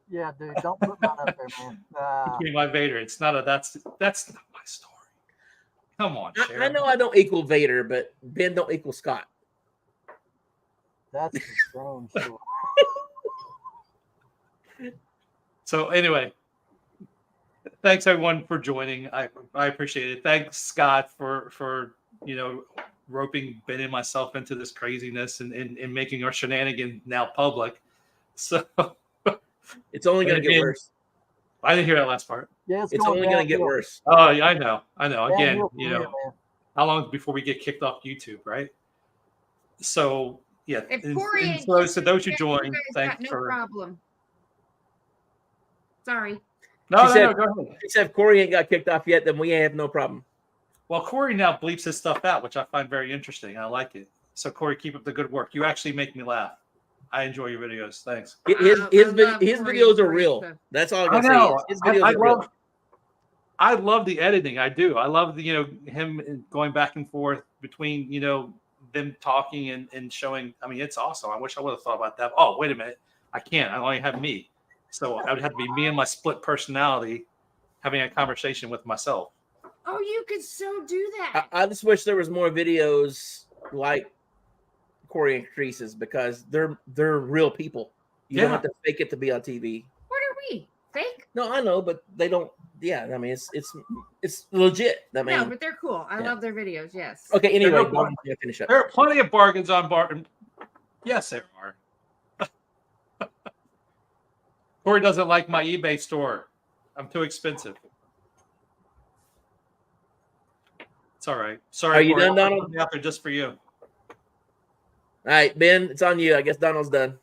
Yeah, dude, don't put mine up there, man. Between my Vader, it's not that's not my story. Come on, I know I don't equal Vader, but Ben don't equal Scott. That's a strange story. So anyway, thanks everyone for joining. I appreciate it. Thanks Scott for roping Ben and myself into this craziness and making our shenanigans now public. So it's only going to get worse. I didn't hear that last part. Yeah, it's only going to get worse. Oh, yeah, I know. Again, how long before we get kicked off YouTube, right? So yeah. So those who joined, thanks for. Problem. Sorry. No, go ahead. She said if Corey ain't got kicked off yet, then we have no problem. Well, Corey now bleeps his stuff out, which I find very interesting. I like it. So Corey, keep up the good work. You actually make me laugh. I enjoy your videos. Thanks. His videos are real. That's all I can say. His videos are real. I love the editing. I do. I love him going back and forth between them talking and showing. I mean, it's awesome. I wish I would have thought about that. Oh, wait a minute. I can't. I only have me. So I would have to be me and my split personality having a conversation with myself. Oh, you could so do that. I just wish there was more videos like Corey and Creases because they're real people. You don't have to fake it to be on TV. What are we? Fake? No, I know, but they don't. Yeah, I mean, it's legit. I mean, No, but they're cool. I love their videos. Yes. Okay. Anyway, finish up. There are plenty of bargains on Barton. Yes, there are. Corey doesn't like my eBay store. I'm too expensive. It's all right. Sorry, Are you Corey, done, Donald? I'll be out there just for you. All right, Ben, it's on you. I guess Donald's done.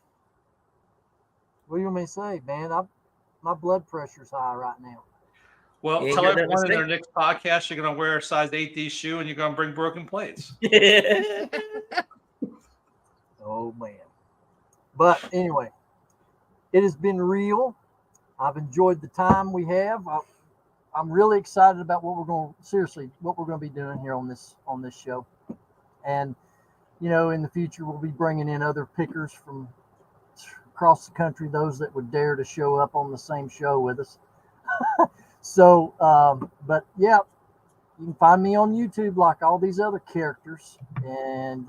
What do you want me to say, man? My blood pressure's high right now. Well, You ain't tell got nothing to everyone in say? our next podcast you're going to wear a size 8D shoe and you're going to bring broken plates. Oh man. But anyway, it has been real. I've enjoyed the time we have. I'm really excited about what we're going to be doing here on this show. And you know, in the future we'll be bringing in other pickers from across the country, those that would dare to show up on the same show with us. So, but yeah, you can find me on YouTube like all these other characters, and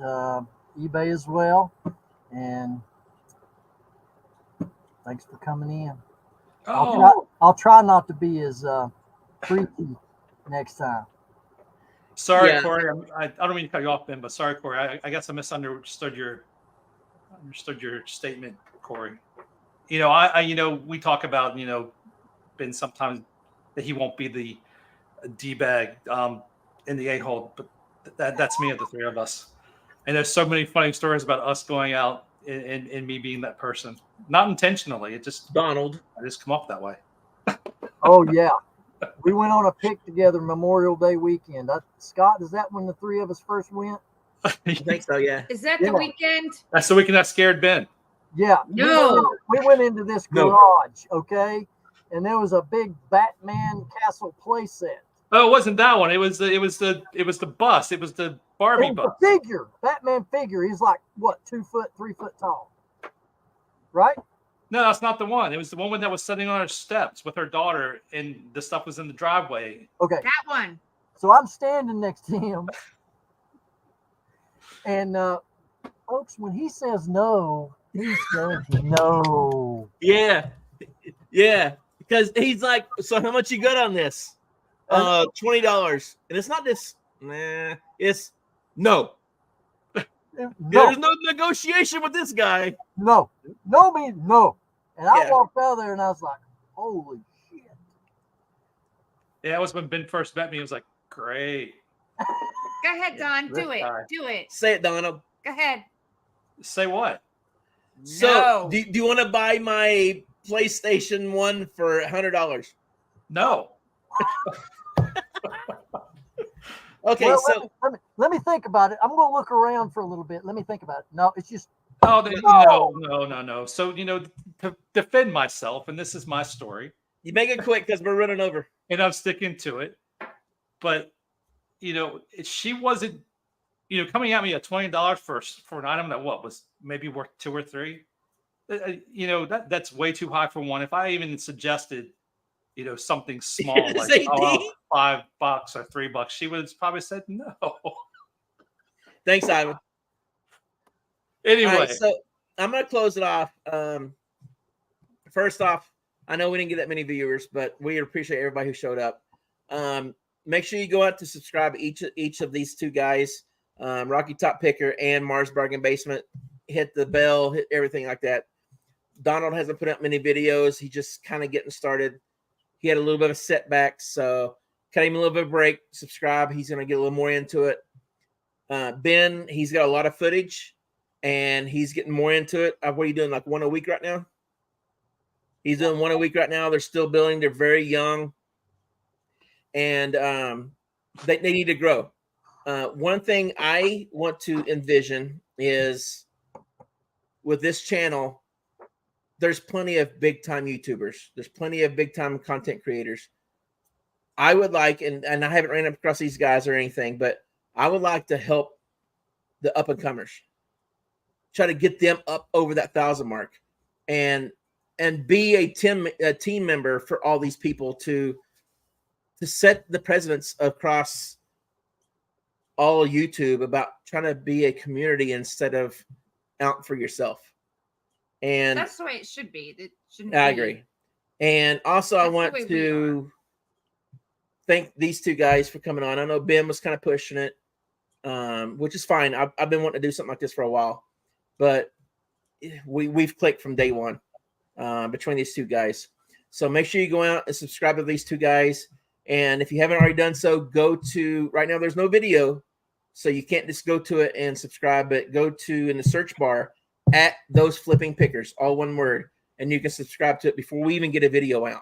eBay as well. And thanks for coming in. I'll try not to be as freaky next time. Sorry, Corey. I don't mean to cut you off, Ben, but sorry, Corey. I guess I misunderstood your statement, Corey. You know, I we talk about Ben sometimes that he won't be the D-bag in the A-hole, but that's me of the three of us. And there's so many funny stories about us going out and me being that person, not intentionally. It just Donald. I just come off that way. Oh yeah, we went on a pick together Memorial Day weekend. Scott, is that when the three of us first went? I think so. Yeah. Is that the weekend? That's the weekend that scared Ben. Yeah. No. We went into this garage, okay, and there was a big Batman Castle playset. Oh, it wasn't that one. It was the bus. It was the Barbie bus. The figure, Batman figure. He's like what, 2 foot, 3 foot tall, right? No, that's not the one. It was the one that was sitting on her steps with her daughter, and the stuff was in the driveway. Okay, that one. So I'm standing next to him, and folks, when he says no, he says no. Yeah. Because he's like, so how much you got on this? $20. And it's not this. Nah, it's no. There's no negotiation with this guy. No means no. And I walked out there and I was like, holy shit. Yeah, that was when Ben first met me. He was like, great. Go ahead, Don. Do it. Do it. Say it, Donald. Go ahead. Say what? So, No. do you want to buy my PlayStation 1 for $100? No. Okay, well, so let me think about it. I'm going to look around for a little bit. Let me think about it. No, it's just no. So, to defend myself, and this is my story. You make it quick because we're running over. And I'm sticking to it. But, she wasn't, coming at me at $20 for an item that was maybe worth 2 or 3. That's way too high for one. If I even suggested, something small like $5 or $3, she would have probably said no. Thanks, Ivan. Anyway, right, so I'm gonna close it off. First off, I know we didn't get that many viewers, but we appreciate everybody who showed up. Make sure you go out to subscribe to each of these two guys, Rocky Top Picker and Mars Bargain Basement. Hit the bell, hit everything like that. Donald hasn't put out many videos. He's just kind of getting started. He had a little bit of a setback, so cut him a little bit of a break. Subscribe. He's going to get a little more into it. Ben, he's got a lot of footage, and he's getting more into it. What are you doing, like one a week right now? He's doing one a week right now. They're still building. They're very young, and they need to grow. One thing I want to envision is with this channel, there's plenty of big-time YouTubers. There's plenty of big-time content creators. I would like, and I haven't ran up across these guys or anything, but I would like to help the up-and-comers. Try to get them up over that 1,000 mark and be a team member for all these people to to set the precedence across all YouTube about trying to be a community instead of out for yourself. And That's the way it should be. It shouldn't I be. agree. And also, I That's the want way we to thank these two guys for coming on. I know Ben was kind of pushing it, which is fine. I've been wanting to do something like this for a while, but we've clicked from day one between these two guys. So make sure you go out and subscribe to these two guys. And if you haven't already done so, go to right now. There's no video, so you can't just go to it and subscribe. But go to in the search bar at Those Flipping Pickers, all one word, and you can subscribe to it before we even get a video out.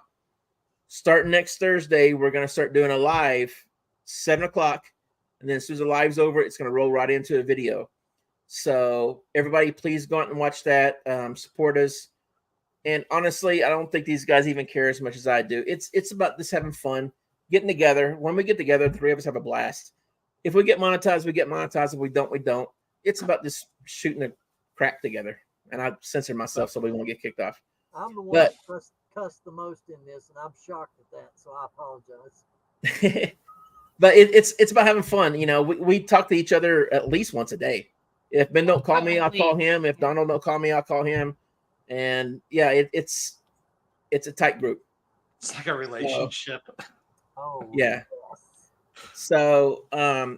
Starting next Thursday, we're going to start doing a live 7 o'clock. And then as soon as the live's over, it's going to roll right into a video. So everybody, please go out and watch that. Support us. And honestly, I don't think these guys even care as much as I do. It's about just having fun, getting together. When we get together, the three of us have a blast. If we get monetized, we get monetized. If we don't, we don't. It's about just shooting a crap together. And I censor myself so we won't get kicked off. I'm the one that cussed the most in this, and I'm shocked at that, so I apologize. But it's about having fun. You know, we talk to each other at least once a day. If Ben don't call me, I'll call him. If Donald don't call me, I'll call him. And yeah, it's a tight group. It's like a relationship. Oh yeah. Yes. So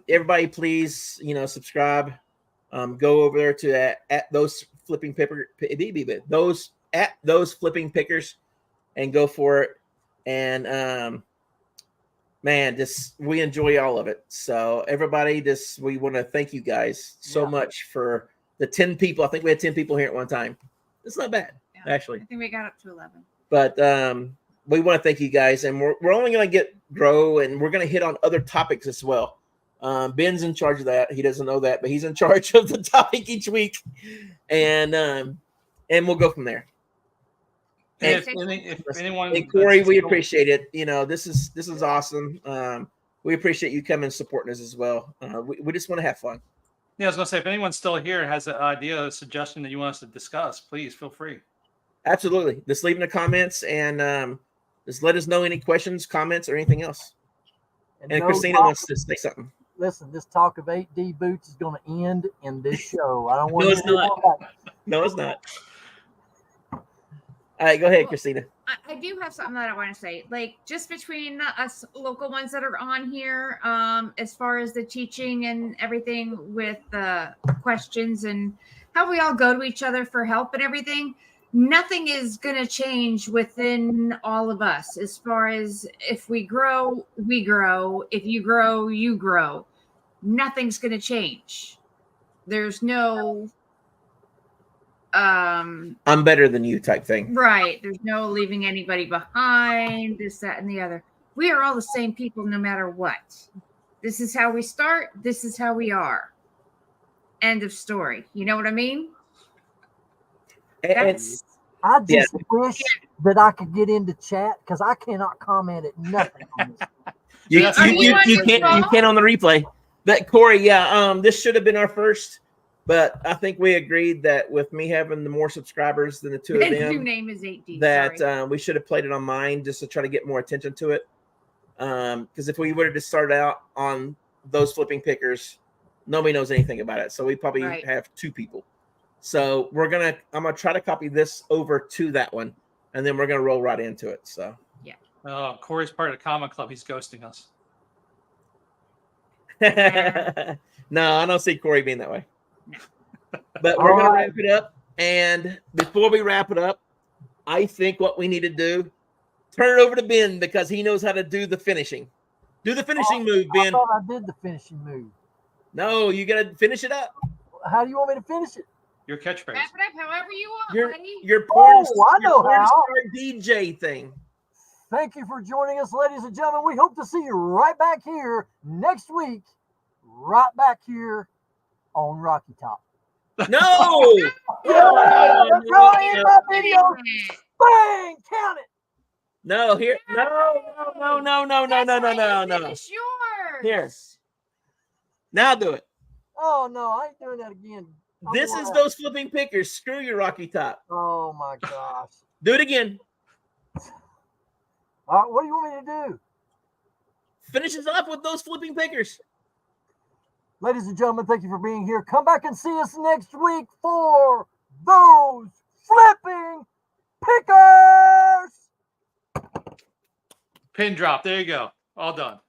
everybody, please, subscribe. Go over there to at Those Flipping Flipping Pickers, and go for it. And man, we enjoy all of it. So everybody, we want to thank you guys so much for the 10 people. I think we had 10 people here at one time. It's not bad, actually. I think we got up to 11. But we want to thank you guys, and we're only going to grow, and we're going to hit on other topics as well. Ben's in charge of that. He doesn't know that, but he's in charge of the topic each week, and we'll go from there. If anyone, and Corey, we appreciate it. This is awesome. We appreciate you coming and supporting us as well. We just want to have fun. Yeah, I was gonna say, if anyone's still here and has an idea, a suggestion that you want us to discuss, please feel free. Absolutely. Just leave in the comments, and just let us know any questions, comments, or anything else. And Christina wants to say something. Listen, this talk of 8D boots is going to end in this show. I don't want No, it's not. No, it's not. All right, go ahead, Christina. I do have something that I want to say. Like, just between us local ones that are on here, as far as the teaching and everything with the questions and how we all go to each other for help and everything, nothing is going to change within all of us. As far as if we grow, we grow. If you grow, you grow. Nothing's going to change. There's no I'm better than you type thing. Right. There's no leaving anybody behind, this, that, and the other. We are all the same people no matter what. This is how we start. This is how we are. End of story. You know what I mean? I just wish that I could get into chat, because I cannot comment at nothing on this. You can't on the replay. But Corey, this should have been our first. But I think we agreed that with me having the more subscribers than the two of them, new name is 8D, that we should have played it on mine just to try to get more attention to it. Because if we would have just started out on Those Flipping Pickers, nobody knows anything about it. So we probably have 2 people. So I'm gonna try to copy this over to that one, and then we're gonna roll right into it. So yeah. Oh, Corey's part of the Common Club. He's ghosting us. No, I don't see Corey being that way. But we're going to wrap it up. And before we wrap it up, I think what we need to do, turn it over to Ben, because he knows how to do the finishing. Do the finishing move, Ben. I thought I did the finishing move. No, you got to finish it up. How do you want me to finish it? Your catchphrase. Wrap it up however you want, buddy. Your porn how. star DJ thing. Thank you for joining us, ladies and gentlemen. We hope to see you right back here next week, right back here on Rocky Top. No! Go in my video. Bang! Count it. No, here. No. Finish yours. Here. Now do it. Oh no, I ain't doing that again. This is Those Flipping Pickers. Screw your Rocky Top. Oh my gosh. Do it again. All right, what do you want me to do? finishes up with those flipping pickers. Ladies and gentlemen, thank you for being here. Come back and see us next week for those flipping pickers. Pin drop. There you go. All done.